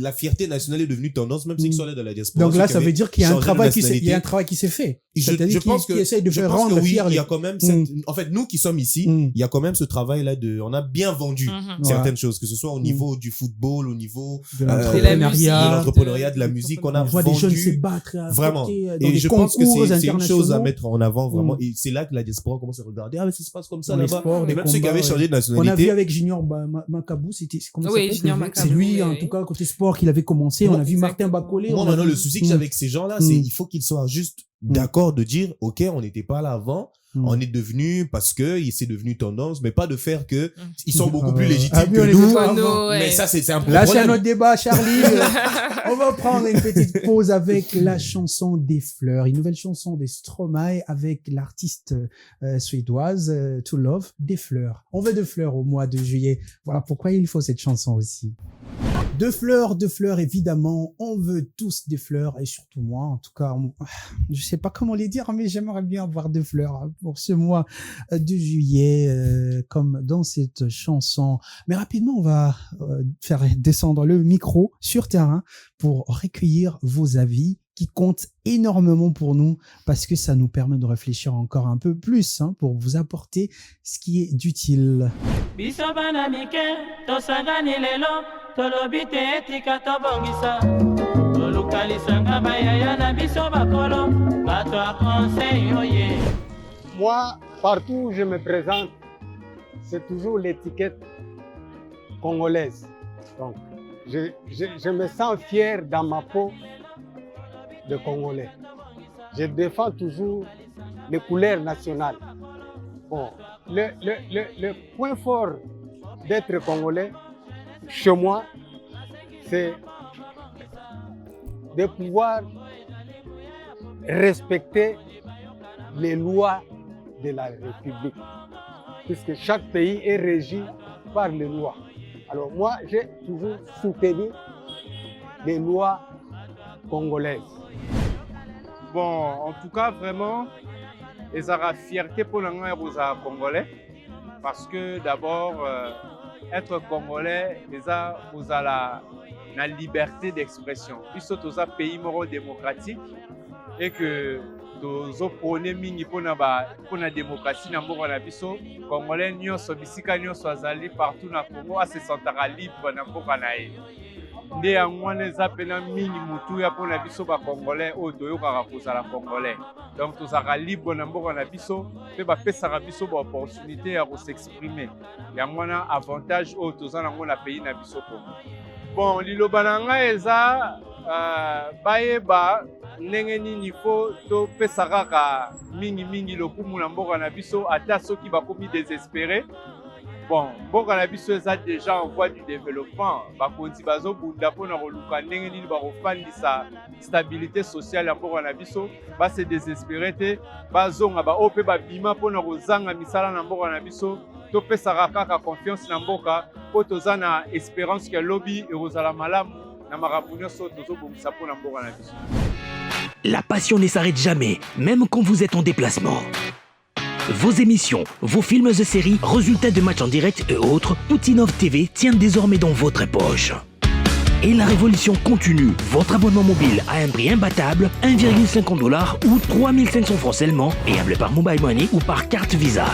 la fierté nationale est devenue tendance, même ceux qui sont allés dans la diaspora. Donc là, ça veut dire qu'il y a un travail qui s'est fait. Je pense que essaye de faire rendre oui, fier il y a quand même en fait, nous qui sommes ici, il y a quand même ce travail-là on a bien vendu certaines choses, que ce soit au niveau du football, au niveau de l'entrepreneuriat, de la musique, on a voit des jeunes se vendu battre vraiment. Et je pense que c'est une chose à mettre en avant vraiment. Et c'est là que la diaspora commence à regarder. Ah, mais ça se passe comme ça là-bas. Et même ceux qui avaient changé de nationalité. On a vu avec Junior Makabou, c'était comment ça s'appelle? C'est lui, en tout cas, côté sport, qu'il avait commencé. On a vu Martin Bacolé. Moi, maintenant, le souci que j'ai avec ces gens-là, c'est il faut qu'ils soient juste d'accord de dire, OK, on n'était pas là avant. On est devenu parce que c'est devenu tendance, mais pas de faire que ils sont beaucoup plus légitimes que nous. Mais ça, c'est un problème. Là, c'est un autre débat, Charlie. On va prendre une petite pause avec la chanson des fleurs, une nouvelle chanson des Stromae avec l'artiste suédoise To Love, des fleurs. On veut de fleurs au mois de juillet. Voilà pourquoi il faut cette chanson aussi. De fleurs, évidemment. On veut tous des fleurs et surtout moi, en tout cas, je sais pas comment les dire, mais j'aimerais bien avoir de fleurs pour ce mois de juillet, comme dans cette chanson. Mais rapidement, on va faire descendre le micro sur terrain pour recueillir vos avis qui comptent énormément pour nous parce que ça nous permet de réfléchir encore un peu plus pour vous apporter ce qui est d'utile. Moi, partout où je me présente, c'est toujours l'étiquette congolaise. Donc, je me sens fier dans ma peau de Congolais. Je défends toujours les couleurs nationales. Bon, le point fort d'être Congolais, chez moi, c'est de pouvoir respecter les lois de la République, puisque chaque pays est régi par les lois. Alors moi, j'ai toujours soutenu les lois congolaises. Bon, en tout cas, vraiment, ils ont la fierté pour les Congolais, parce que d'abord, être Congolais, ils ont la liberté d'expression. Ils sont dans un pays démocratique et que nous prônons mingi pour la démocratie dans le biso. Congolais, nous sommes partout dans le Congo, à se sentir libre dans le Congo. Nde yango wana eza pena mingi mutu ya mpona biso bacongolais oyo toyokaka kozala congolais. Donc tozalaka libre na mboka na biso mpe bapesaka biso baopportunité ya kosexprime. Yango wana avantage oyo toza nango na pays na biso Congo. Bon, liloba na ngai eza bayeba ndenge nini fo topesa kaka mingi lokumu na mboka na biso ata soki bakomi désespéré. Bon, mboka na biso eza déjà en voie du développement. Bakonzi bazobunda mpona koluka ndenge nini bakofandisa stabilité sociale ya mboka na biso, base désespéré te, bazonga baoyo mpe babima mpona kozanga misala na mboka na biso, topesaka kaka confiance na mboka mpo toza na espérance ke lobi ekozala malamu na makambo nyonso tozobongisa mpona mboka na biso. La passion ne s'arrête jamais, même quand vous êtes en déplacement. Vos émissions, vos films et séries, résultats de matchs en direct et autres, tout Innov TV tient désormais dans votre poche. Et la révolution continue. Votre abonnement mobile à un prix imbattable, 1,50$ ou 3500 francs seulement, payable par Mobile Money ou par carte Visa.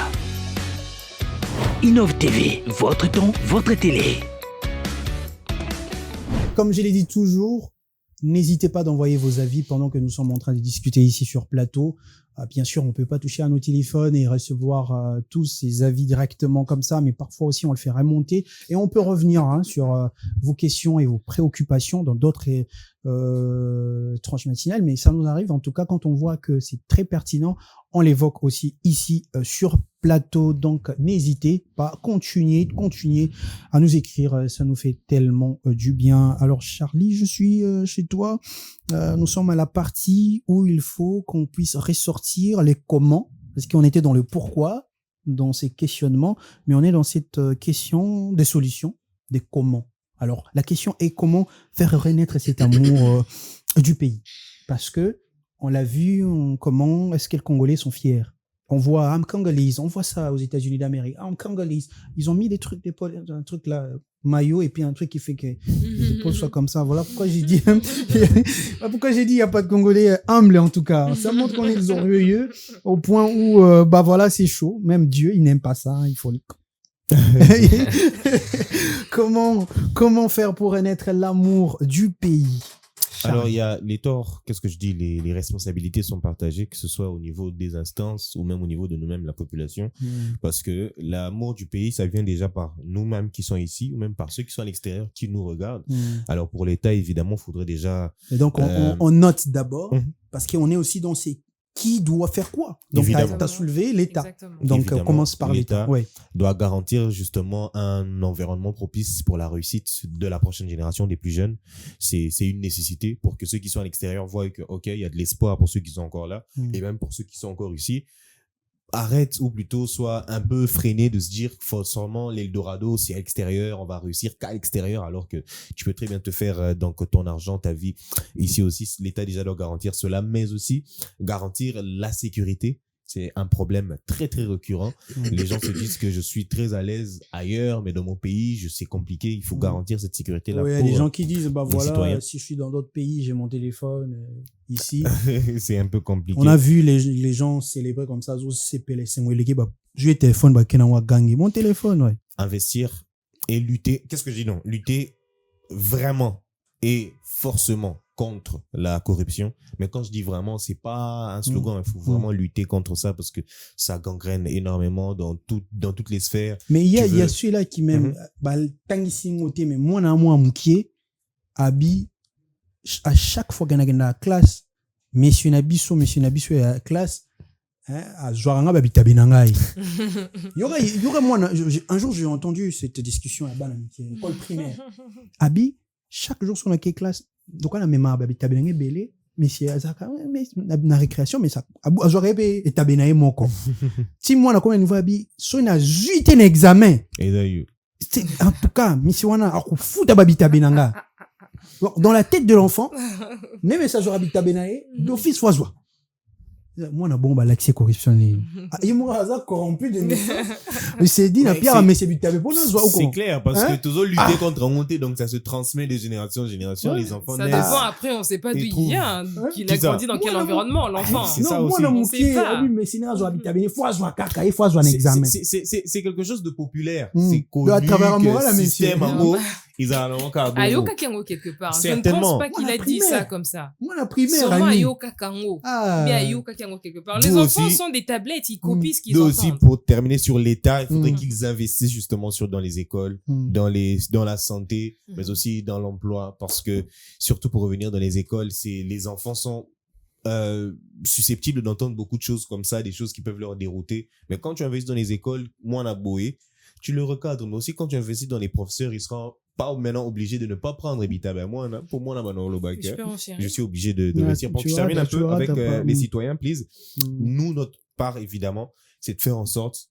Innov TV, votre temps, votre télé. Comme je l'ai dit toujours, n'hésitez pas d'envoyer vos avis pendant que nous sommes en train de discuter ici sur plateau. Bien sûr, on ne peut pas toucher à nos téléphones et recevoir tous ces avis directement comme ça, mais parfois aussi on le fait remonter et on peut revenir sur vos questions et vos préoccupations dans d'autres tranches matinales. Mais ça nous arrive, en tout cas, quand on voit que c'est très pertinent, on l'évoque aussi ici sur plateau. Donc, n'hésitez pas, continuez à nous écrire. Ça nous fait tellement du bien. Alors, Charlie, je suis chez toi. Nous sommes à la partie où il faut qu'on puisse ressortir les comment, parce qu'on était dans le pourquoi, dans ces questionnements, mais on est dans cette question des solutions, des comment. Alors, la question est comment faire renaître cet amour du pays. Parce que, on l'a vu, comment est-ce que les Congolais sont fiers. On voit I'm Congolese, on voit ça aux États-Unis d'Amérique. I'm Congolese. Ils ont mis des trucs, un truc là, maillot, et puis un truc qui fait que pose ça comme ça. Voilà pourquoi j'ai dit, il n'y a pas de Congolais humbles en tout cas. Ça montre qu'on est des orgueilleux au point où, voilà, c'est chaud. Même Dieu, il n'aime pas ça. Hein, il faut comment faire pour renaître l'amour du pays? Alors, il y a les torts, qu'est-ce que je dis, les responsabilités sont partagées, que ce soit au niveau des instances ou même au niveau de nous-mêmes, la population, parce que l'amour du pays, ça vient déjà par nous-mêmes qui sont ici ou même par ceux qui sont à l'extérieur qui nous regardent. Alors, pour l'État, évidemment, il faudrait déjà... Et donc, on note d'abord, parce qu'on est aussi dans ces... Qui doit faire quoi? Donc, tu as soulevé l'État. Donc, on commence par l'État. Ouais. Doit garantir justement un environnement propice pour la réussite de la prochaine génération des plus jeunes. C'est une nécessité pour que ceux qui sont à l'extérieur voient que, OK, il y a de l'espoir pour ceux qui sont encore là et même pour ceux qui sont encore ici. Arrête ou plutôt soit un peu freiné de se dire forcément l'Eldorado c'est à l'extérieur, on va réussir qu'à l'extérieur alors que tu peux très bien te faire donc ton argent, ta vie. Ici aussi, l'État déjà doit garantir cela, mais aussi garantir la sécurité. C'est un problème très, très récurrent. Les gens se disent que je suis très à l'aise ailleurs, mais dans mon pays, c'est compliqué. Il faut garantir cette sécurité-là. Oui, il y a des gens qui disent, voilà, si je suis dans d'autres pays, j'ai mon téléphone. Ici, c'est un peu compliqué. On a vu les gens célébrer comme ça. Je vais téléphone, mon téléphone, ouais. Investir et lutter. Qu'est-ce que je dis non? Lutter vraiment et forcément contre la corruption. Mais quand je dis vraiment, c'est pas un slogan. Il faut vraiment lutter contre ça parce que ça gangrène énormément dans toutes les sphères. Mais il y a celui-là qui même, mais moi, à chaque fois qu'on a dans la classe, monsieur Nabiso à la classe, à Zouaranga babita benangai. Il y aura moi, un jour j'ai entendu cette discussion à l'école primaire. Abi, chaque jour sur la classe, donc on a même babita benangai belé, monsieur Azaka, mais na récréation, mais ça, à Zouarebe et tabenae moko. Si moi, on a combien de fois abi, so na zuite un examen. Et en tout cas, monsieur Wana, a fouta babita benanga. Dans la tête de l'enfant, les messages Rabita Benaye, d'office Foisois. Moi, on a bon, l'accès corruption. Il m'a corrompu de naissance. Il s'est dit, la pierre, mais c'est clair, parce que toujours lutter contre la montée, donc ça se transmet de génération en génération. Les enfants naissent. Ça dépend, après, on ne sait pas d'où il vient, qu'il a grandi dans quel environnement, l'enfant. C'est ça aussi. On sait pas. Mais c'est c'est quelque chose de populaire. C'est connu. À travers un moral, le système en haut. Ils ont Ayoka Kango quelque part. Je ne pense pas qu'il a dit ça comme ça. Moi, la primaire. Sûrement Ayoka Kango. Mais Ayoka Kango quelque part. Les enfants sont des tablettes, ils copient ce qu'ils entendent. Aussi, pour terminer sur l'État, il faudrait qu'ils investissent justement dans les écoles, dans la santé, mais aussi dans l'emploi. Parce que, surtout pour revenir dans les écoles, les enfants sont susceptibles d'entendre beaucoup de choses comme ça, des choses qui peuvent leur dérouter. Mais quand tu investis dans les écoles, moi, on a boé, tu le recadres. Mais aussi, quand tu investis dans les professeurs, ils seront pas maintenant obligé de ne pas prendre Ebita. Ben moi, pour moi, je suis obligé de investir. Pour que je termine un peu avec les citoyens, please. Nous, notre part, évidemment, c'est de faire en sorte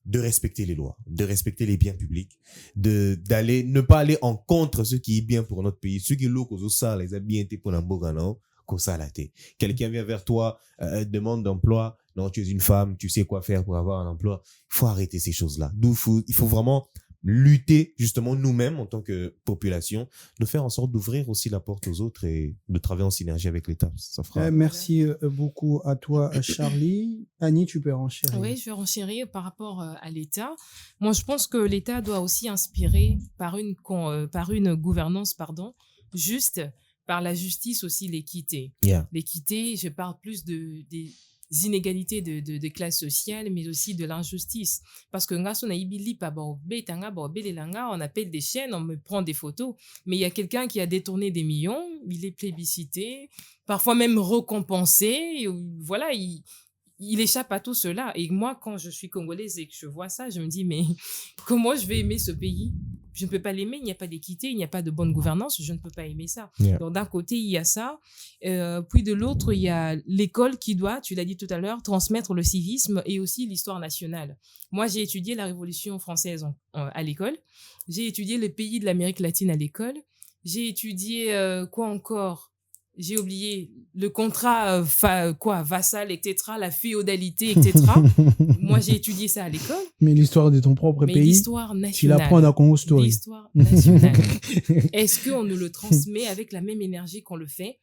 de respecter les lois, de respecter les biens publics, ne pas aller en contre ce qui est bien pour notre pays. Ce qui est lourd, ça, les bien été pour l'ambogano, qu'on ça la tête. Quelqu'un vient vers toi, demande d'emploi. Non, tu es une femme, tu sais quoi faire pour avoir un emploi. Il faut arrêter ces choses-là. Il faut vraiment lutter justement nous-mêmes en tant que population, de faire en sorte d'ouvrir aussi la porte aux autres et de travailler en synergie avec l'État. Ça fera... Merci beaucoup à toi, Charlie. Annie, tu peux renchérir. Oui, je vais renchérir par rapport à l'État. Moi, je pense que l'État doit aussi inspirer par une gouvernance, juste, par la justice aussi l'équité. Yeah. L'équité, je parle plus des inégalités de classe sociale, mais aussi de l'injustice. Parce que on appelle des chaînes, on me prend des photos, mais il y a quelqu'un qui a détourné des millions, il est plébiscité, parfois même récompensé, voilà, il échappe à tout cela. Et moi, quand je suis congolaise et que je vois ça, je me dis, mais comment je vais aimer ce pays? Je ne peux pas l'aimer, il n'y a pas d'équité, il n'y a pas de bonne gouvernance, je ne peux pas aimer ça. Yeah. Donc, d'un côté, il y a ça. Puis de l'autre, il y a l'école qui doit, tu l'as dit tout à l'heure, transmettre le civisme et aussi l'histoire nationale. Moi, j'ai étudié la Révolution française à l'école. J'ai étudié les pays de l'Amérique latine à l'école. J'ai étudié, quoi encore? j'ai oublié le contrat vassal, etc., la féodalité, etc. Moi, j'ai étudié ça à l'école. Mais l'histoire de ton propre pays, l'histoire nationale, tu l'apprends dans Congo Story. L'histoire nationale. Est-ce qu'on nous le transmet avec la même énergie qu'on le fait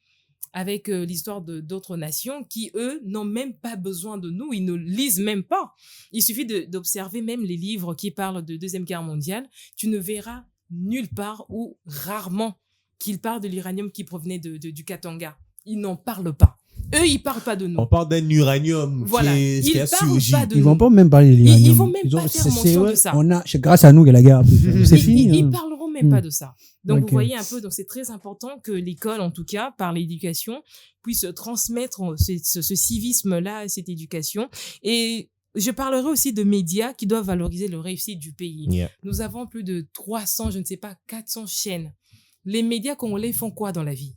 avec l'histoire d'autres nations qui, eux, n'ont même pas besoin de nous, ils ne lisent même pas. Il suffit d'observer même les livres qui parlent de Deuxième Guerre mondiale. Tu ne verras nulle part ou rarement qu'ils parlent de l'uranium qui provenait du Katanga. Ils n'en parlent pas. Eux, ils parlent pas de nous. On parle d'un uranium voilà. qui a surgi. Ils vont pas même parler de l'uranium. Ils vont même pas faire mention de ça. C'est grâce à nous que la guerre a pu faire. C'est fini. Ils parleront même pas de ça. Donc, vous voyez un peu, donc c'est très important que l'école, en tout cas, par l'éducation, puisse transmettre ce civisme-là, cette éducation. Et je parlerai aussi de médias qui doivent valoriser le réussite du pays. Yeah. Nous avons plus de 300, je ne sais pas, 400 chaînes. Les médias congolais font quoi dans la vie?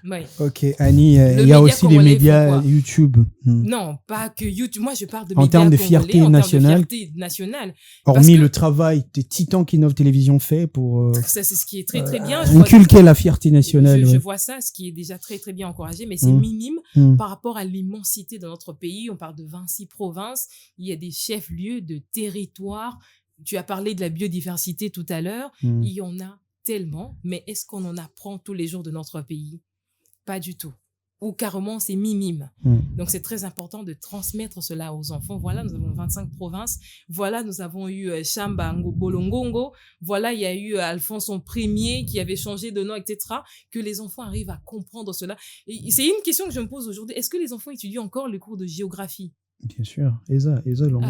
Ouais. Ok, Annie, il y a aussi les médias YouTube. Non, pas que YouTube. Moi, je parle de en médias termes de congolais, fierté nationale. Hormis le travail que Titan Kinov Télévision fait pour ça, c'est ce qui est très très bien. Inculquer la fierté nationale. Je vois ça, ce qui est déjà très très bien encouragé, mais c'est minime par rapport à l'immensité de notre pays. On parle de 26 provinces. Il y a des chefs-lieux de territoires. Tu as parlé de la biodiversité tout à l'heure. Il y en a tellement, mais est-ce qu'on en apprend tous les jours de notre pays? Pas du tout. Ou carrément, c'est minime. Donc, c'est très important de transmettre cela aux enfants. Voilà, nous avons 25 provinces. Voilà, nous avons eu Chamba Bolongongo. Voilà, il y a eu Alphonse Ier qui avait changé de nom, etc. Que les enfants arrivent à comprendre cela. Et c'est une question que je me pose aujourd'hui. Est-ce que les enfants étudient encore le cours de géographie? Bien sûr. ESA l'ont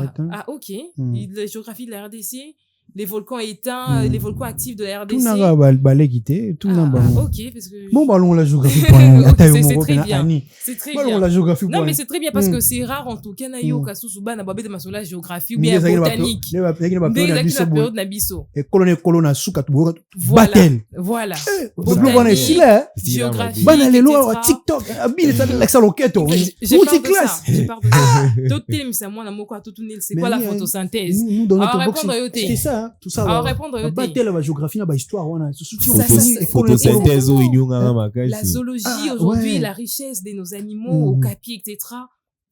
ok. La géographie de la RDC, les volcans éteints, les volcans actifs de la RDC. Tout n'a pas balai quitté, tout n'a pas. Ok, parce que. Bon, ballon la géographie. C'est très bien. C'est très bien. La géographie. Non, mais c'est très bien parce que c'est rare en tout cas. Nayo Kasusuba na babé de masola géographie ou bien botanique. Dès la période Nabiso. Et colonne souka tu voilà. Botanique. Géographie. Banalelo TikTok. Habile ça l'exa loquette. Multiclasse. Je parle de ça. Tout thème ça moi na moko tout c'est quoi la photosynthèse? Nous dans notre box. C'est ça. Tout ça. Alors répondre au thé. La géographie, la histoire, photosynthèse au la zoologie aujourd'hui, la richesse de nos animaux, au capi, etc.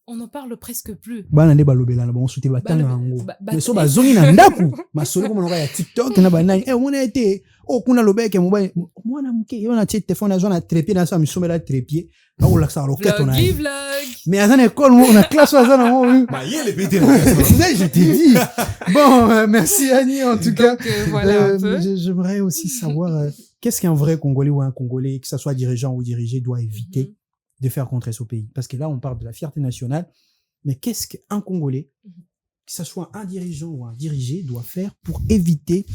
On n'en parle presque plus. Bana ne balobela na bon souté batanga ngo. Mais so bazongi na ndaku. Masolo ko monora ya TikTok na banani. On a été o kuna lobeke mobile. Mwana muke yo na téléphone na zona trépied na sa misomela trépied. Na ko laksa roquette on a. Mais à école on a classe à zona mo. Bah il est pété. Je t'ai dit. Bon, merci Annie en tout cas. Voilà un peu. J'aimerais aussi savoir qu'est-ce qu'un vrai Congolais ou un Congolais, que ça soit dirigeant ou dirigé, doit éviter de faire contre son pays. Parce que là, on parle de la fierté nationale, mais qu'est-ce qu'un Congolais, que ce soit un dirigeant ou un dirigé, doit faire pour éviter,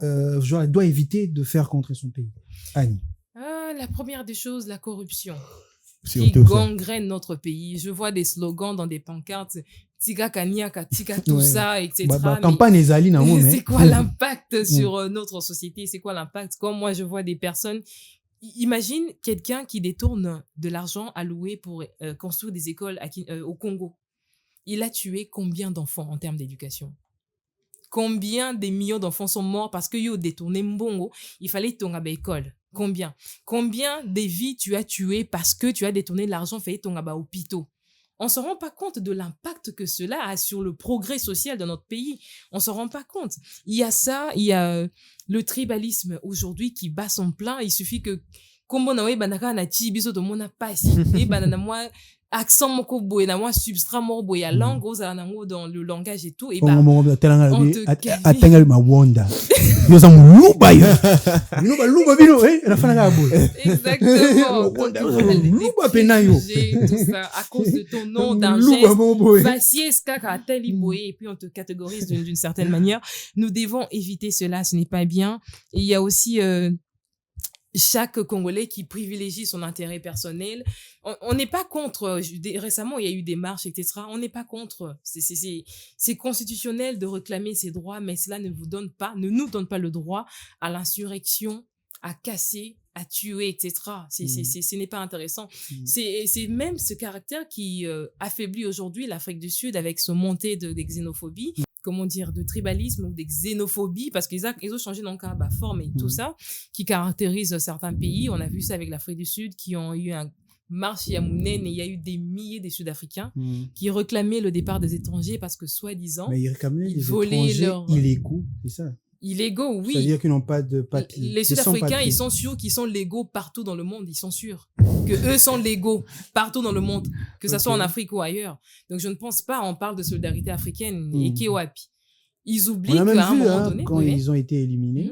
doit éviter de faire contre son pays? Annie. La première des choses, la corruption qui gangrène notre pays. Je vois des slogans dans des pancartes, Tiga Kanyaka, Tiga tout ça, etc. C'est quoi l'impact sur notre société? C'est quoi l'impact? Comme moi, je vois des personnes. Imagine quelqu'un qui détourne de l'argent alloué pour construire des écoles au Congo. Il a tué combien d'enfants en termes d'éducation? Combien des millions d'enfants sont morts parce qu'il a détourné Mbongo? Il fallait ton école. Combien des vies tu as tuées parce que tu as détourné l'argent fait ton hôpitaux? On ne se rend pas compte de l'impact que cela a sur le progrès social de notre pays. On ne se rend pas compte. Il y a ça, il y a le tribalisme aujourd'hui qui bat son plein. Il suffit que comme on a banaka na tibiso de mon apasi et banana moi accent moko boy na moi substrat moko boy ya langue aux anango dans le langage et tout et bah on te atenga ma wonder yo za muluba yo bino ba luba bino na fana ga boy exactement luba penayo tout ça à cause de ton nom d'un geste faciès kaka teli boy et puis on te catégorise d'une certaine manière. Nous devons éviter cela, ce n'est pas bien. Et il y a aussi chaque Congolais qui privilégie son intérêt personnel. On n'est pas contre, récemment il y a eu des marches, etc. On n'est pas contre, c'est constitutionnel de réclamer ses droits, mais cela ne nous donne pas le droit à l'insurrection, à casser, à tuer, etc. Ce n'est pas intéressant. C'est même ce caractère qui affaiblit aujourd'hui l'Afrique du Sud avec son montée de xénophobie. comment dire, de tribalisme ou de xénophobie, parce qu'ils ont changé donc la forme et tout ça, qui caractérise certains pays. On a vu ça avec l'Afrique du Sud, qui ont eu un marche Yamounen, et il y a eu des milliers de Sud-Africains qui réclamaient le départ des étrangers parce que, soi-disant, Mais ils réclamaient les volaient étrangers illégaux, c'est ça. Illégaux, oui. C'est-à-dire qu'ils n'ont pas de papier. Les Sud-Africains, ils sont sûrs qu'ils sont légaux partout dans le monde. Ils sont sûrs que eux sont légaux partout dans le monde, que ça soit en Afrique ou ailleurs. Donc, je ne pense pas, on parle de solidarité africaine et Kewapi. Ils oublient qu'à un moment donné, quand ils ont été éliminés,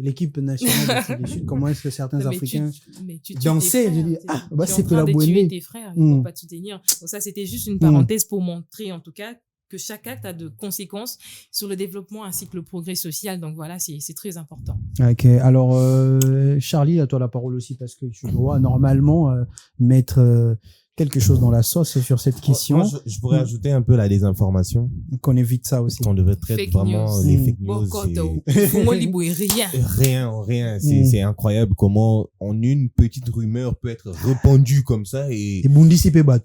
l'équipe nationale d'Afrique du Sud, comment est-ce que certains Africains dansaient, je dis, c'est que la Bouénée. Tu es tes frères, ils ne vont pas te soutenir. Donc ça, c'était juste une parenthèse pour montrer, en tout cas, que chaque acte a de conséquences sur le développement ainsi que le progrès social. Donc voilà, c'est très important. Ok, alors Charlie, à toi la parole aussi, parce que tu dois normalement mettre quelque chose dans la sauce sur cette question. Moi, je pourrais ajouter un peu la désinformation. Qu'on évite ça aussi. Qu'on devrait traiter vraiment les fake news. Rien. C'est incroyable comment en une petite rumeur peut être répandue comme ça et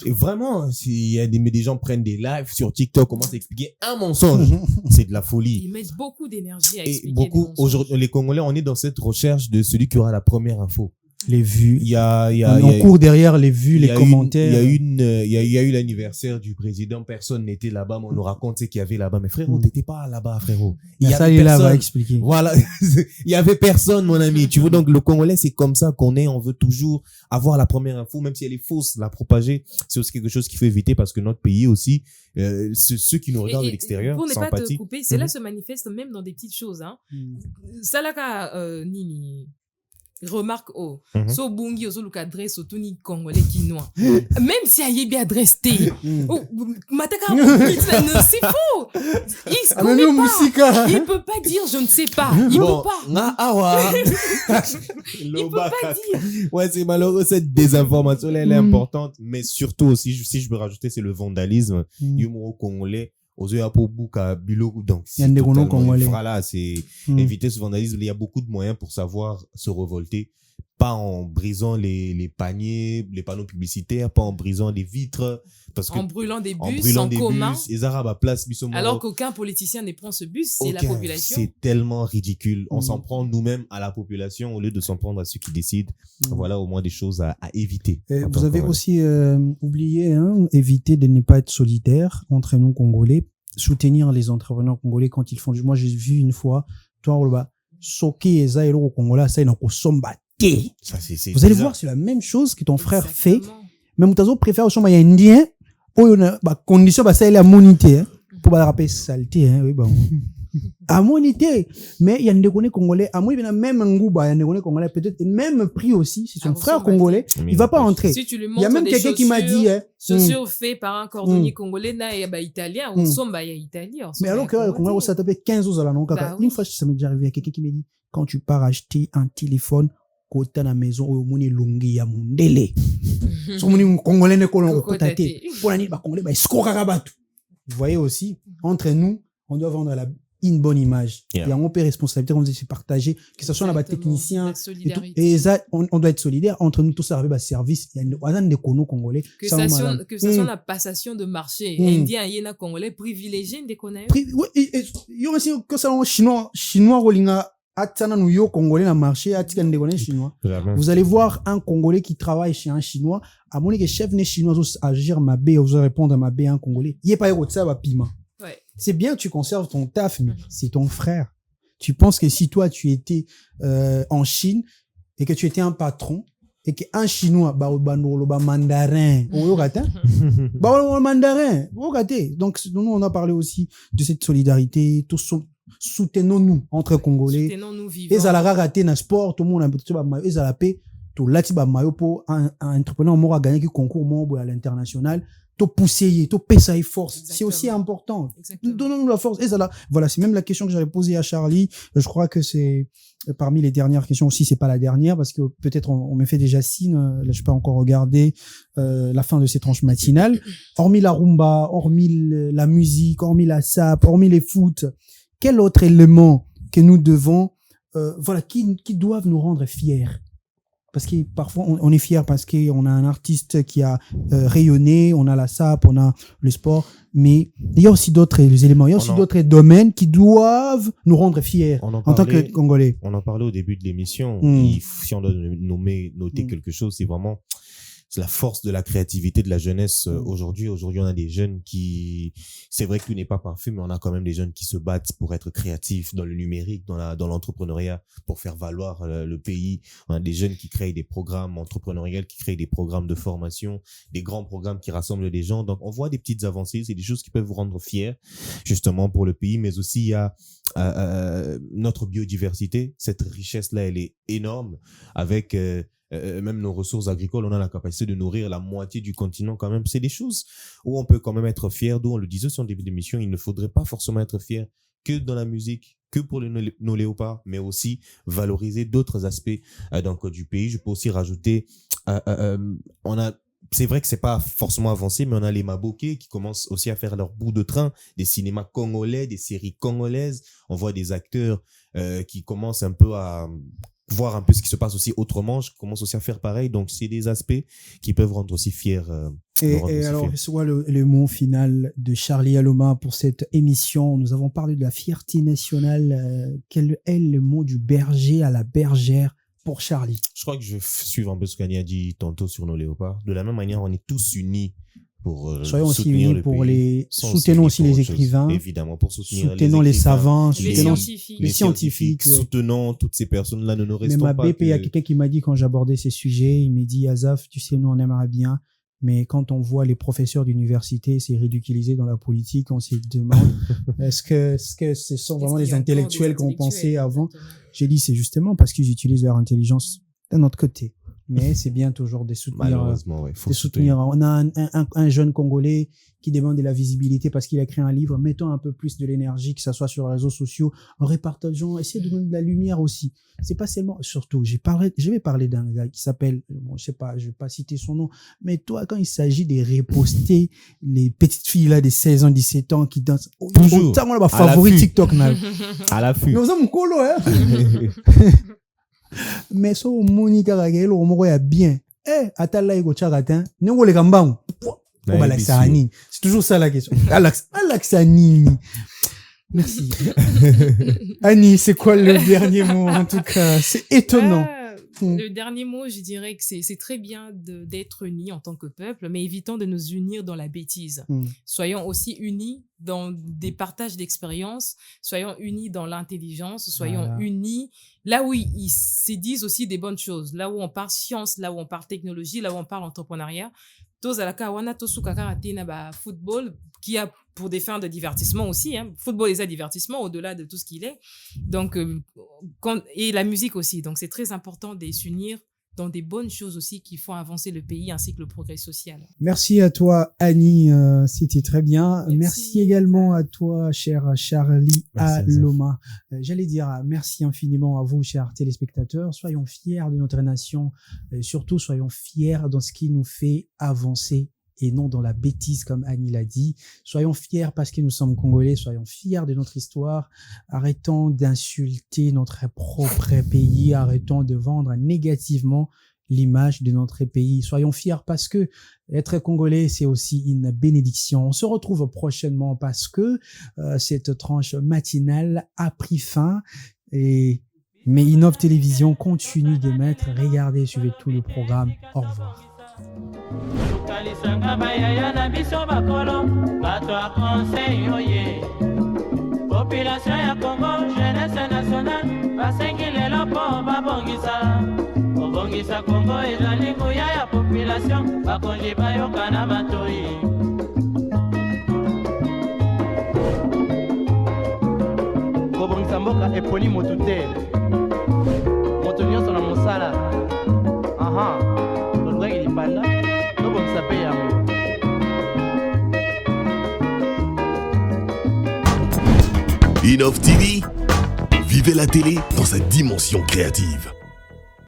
vraiment, des gens prennent des lives sur TikTok, commencent à expliquer un mensonge. C'est de la folie. Ils mettent beaucoup d'énergie à expliquer. Et beaucoup, aujourd'hui, les Congolais, on est dans cette recherche de celui qui aura la première info. Les vues. On court derrière les vues, les commentaires. Il y a eu l'anniversaire du président. Personne n'était là-bas, mais on nous raconte ce qu'il y avait là-bas. Mais frérot, t'étais pas là-bas, frérot. Il va expliquer. Voilà. Il y avait personne, mon ami. Tu vois, donc, le Congolais, c'est comme ça qu'on est. On veut toujours avoir la première info, même si elle est fausse, la propager. C'est aussi quelque chose qu'il faut éviter parce que notre pays aussi, ceux qui nous regardent de l'extérieur, pour ne pas te couper, cela se manifeste même dans des petites choses, hein. Salaka, Nini. Remarque so bungi ozo luka adresse au tuni congolais quinois même si aïe bien adresse t mataka c'est faux il peut pas dire je ne sais pas il peut pas dire ouais, c'est malheureux, cette désinformation là elle est importante, mais surtout aussi si je peux rajouter, c'est le vandalisme yumo congolais. Donc, voilà, c'est éviter ce vandalisme. Il y a beaucoup de moyens pour savoir se révolter. Pas en brisant les paniers, les panneaux publicitaires, pas en brisant les vitres. En brûlant des bus en commun. Les Arabes à place, alors qu'aucun politicien ne prend ce bus, c'est la population. C'est tellement ridicule. On s'en prend nous-mêmes à la population au lieu de s'en prendre à ceux qui décident. Voilà au moins des choses à éviter. Vous avez aussi oublié, éviter de ne pas être solidaire entre nous Congolais, soutenir les entrepreneurs congolais quand ils font du. Moi, j'ai vu une fois, Soki et Zaïlo au Congolais, ça, ils n'ont pas vous allez voir, c'est la même chose que ton frère fait. Même Tazo préfère au Somalia indien, où il y a une condition, ça, il a monité, pour pas rappeler saleté, oui, bon. À monité. Mais il y a des Congolais, à moi, il y a même un goût, il y a des Congolais, peut-être, même prix aussi, c'est son frère congolais, il va pas entrer. Si tu lui il y a même quelqu'un qui m'a dit, chaussures fait par un cordonnier congolais, italien, ou somba, italien. Mais alors que le Congolais, ça tapait 15 euros à la non, une fois, ça m'est déjà arrivé, il y a quelqu'un qui m'a dit, quand tu pars acheter un téléphone, kota na maison oyo moni longi ya mundele so moni congolais ne kolongo kota te pour la congolais ba escroquera batou. Vous voyez aussi, entre nous on doit vendre une bonne image et on peut responsabilité on se partager, que ce soit la technicien et ça on doit être solidaire entre nous tous, ça arrive à service. Il y a des congolais que ça soit la passation de marché indien et na congolais privilégié des connaît il y a aussi que ça chinois rolinga atana nous yo congolais na marché atika ndekone chinois. Vous allez voir un congolais qui travaille chez un chinois, à mon que chef né chinois agir ma bé, vous répondre à ma bé un congolais. Il est pas héros de ça va piment. Ouais. C'est bien, tu conserves ton taf, mais c'est ton frère. Tu penses que si toi tu étais en Chine et que tu étais un patron et qu'un chinois mandarin mandarin donc nous on a parlé aussi de cette solidarité, tous soutenons-nous entre Congolais. Soutenons-nous vivants. Et ça la raté dans sport, tout le monde a un petit peu et ça la paix tout lati ba mayo pour un entrepreneur mort a gagné qui concours mort à l'international, to pousser, to pesa et force. C'est aussi important. Donnons-nous la force et ça là. Voilà, c'est même la question que j'avais posée à Charlie. Je crois que c'est parmi les dernières questions aussi, c'est pas la dernière parce que peut-être on me fait déjà signe, là je peux encore regarder la fin de ces tranches matinales. Hormis la rumba, hormis la musique, hormis la sap, hormis les foot, quel autre élément que nous devons, qui doivent nous rendre fiers parce que parfois on est fier parce qu'on a un artiste qui a rayonné, on a la SAP, on a le sport, mais il y a aussi d'autres éléments, il y a aussi d'autres domaines qui doivent nous rendre fiers en tant que Congolais. On en parlait au début de l'émission. Si on doit noter quelque chose, c'est vraiment la force de la créativité de la jeunesse aujourd'hui. Aujourd'hui, on a des jeunes qui, c'est vrai que tout n'est pas parfait, mais on a quand même des jeunes qui se battent pour être créatifs dans le numérique, dans l'entrepreneuriat, pour faire valoir le pays. On a des jeunes qui créent des programmes entrepreneuriels, qui créent des programmes de formation, des grands programmes qui rassemblent des gens. Donc, on voit des petites avancées. C'est des choses qui peuvent vous rendre fiers, justement, pour le pays. Mais aussi, il y a notre biodiversité. Cette richesse-là, elle est énorme avec même nos ressources agricoles. On a la capacité de nourrir la moitié du continent quand même. C'est des choses où on peut quand même être fier, d'où on le disait sur le début d'émission, il ne faudrait pas forcément être fier que dans la musique, que pour nos léopards, mais aussi valoriser d'autres aspects donc, du pays. Je peux aussi rajouter, c'est vrai que c'est pas forcément avancé, mais on a les Maboké qui commencent aussi à faire leur bout de train, des cinémas congolais, des séries congolaises. On voit des acteurs qui commencent un peu à voir un peu ce qui se passe aussi autrement. Je commence aussi à faire pareil. Donc, c'est des aspects qui peuvent rendre aussi fiers. Et alors, c'est quoi le mot final de Charlie Aloma pour cette émission? Nous avons parlé de la fierté nationale. Quel est le mot du berger à la bergère pour Charlie? Je crois que je vais suivre un peu ce qu'Annie a dit tantôt sur nos léopards. De la même manière, on est tous unis pour soyons aussi soutenir unis pour pays. Soutenons aussi les écrivains, évidemment, pour soutenir les savants, les scientifiques, soutenons toutes ces personnes-là. Ne nous restons pas. Même à BP, il y a quelqu'un qui m'a dit quand j'abordais ces sujets, il m'a dit Azaf, tu sais, nous on aimerait bien, mais quand on voit les professeurs d'université c'est ridiculisé dans la politique, on se demande est-ce que ce sont vraiment les intellectuels qu'on pensait avant? J'ai dit c'est justement parce qu'ils utilisent leur intelligence d'un autre côté. Mais c'est bien toujours de soutenir. Malheureusement, ouais, faut soutenir. On a un jeune Congolais qui demande de la visibilité parce qu'il a écrit un livre. Mettons un peu plus de l'énergie, que ça soit sur les réseaux sociaux, en répartageant, essayez de donner de la lumière aussi. C'est pas seulement, surtout, je vais parler d'un gars qui s'appelle, bon, je sais pas, je vais pas citer son nom, mais toi, quand il s'agit de reposter les petites filles là de 16 ans, 17 ans qui dansent, toujours, autant on a favori TikTok, à l'affût. Mais on a colo, hein. Mais so monika kagelo omoko ya bien atala iko chakata nengo le kambang c'est toujours ça la question. Alaxani. Merci. Annie, c'est quoi le dernier mot? En tout cas, c'est étonnant. Le dernier mot, je dirais que c'est très bien d'être unis en tant que peuple, mais évitons de nous unir dans la bêtise. Soyons aussi unis dans des partages d'expériences, soyons unis dans l'intelligence, soyons unis là où ils se disent aussi des bonnes choses, là où on parle science, là où on parle technologie, là où on parle entrepreneuriat. Football qui a pour des fins de divertissement aussi, hein. Football est un divertissement au-delà de tout ce qu'il est. Donc, et la musique aussi. Donc, c'est très important de s'unir dans des bonnes choses aussi qui font avancer le pays ainsi que le progrès social. Merci à toi, Annie. C'était très bien. Merci également à toi, cher Charlie Aloma. J'allais dire merci infiniment à vous, chers téléspectateurs. Soyons fiers de notre nation. Et surtout, soyons fiers dans ce qui nous fait avancer et non dans la bêtise, comme Annie l'a dit. Soyons fiers parce que nous sommes Congolais, soyons fiers de notre histoire. Arrêtons d'insulter notre propre pays, arrêtons de vendre négativement l'image de notre pays. Soyons fiers parce que être Congolais, c'est aussi une bénédiction. On se retrouve prochainement parce que cette tranche matinale a pris fin mais Innov Télévision continue d'émettre. Regardez, suivez tout le programme. Au revoir. Kalisanga bayaya na biso bakolo bato ya conseil oye population ya Congo jeunesse nationale basengi lelo mpo babongisa Congo ezali nguya ya population bakonzi bayoka na matoi kobongisa mboka eponi motu te moto nyonso na mosala tolobaki lipanda tobongisa mpe yango. Innov TV, vivez la télé dans sa dimension créative.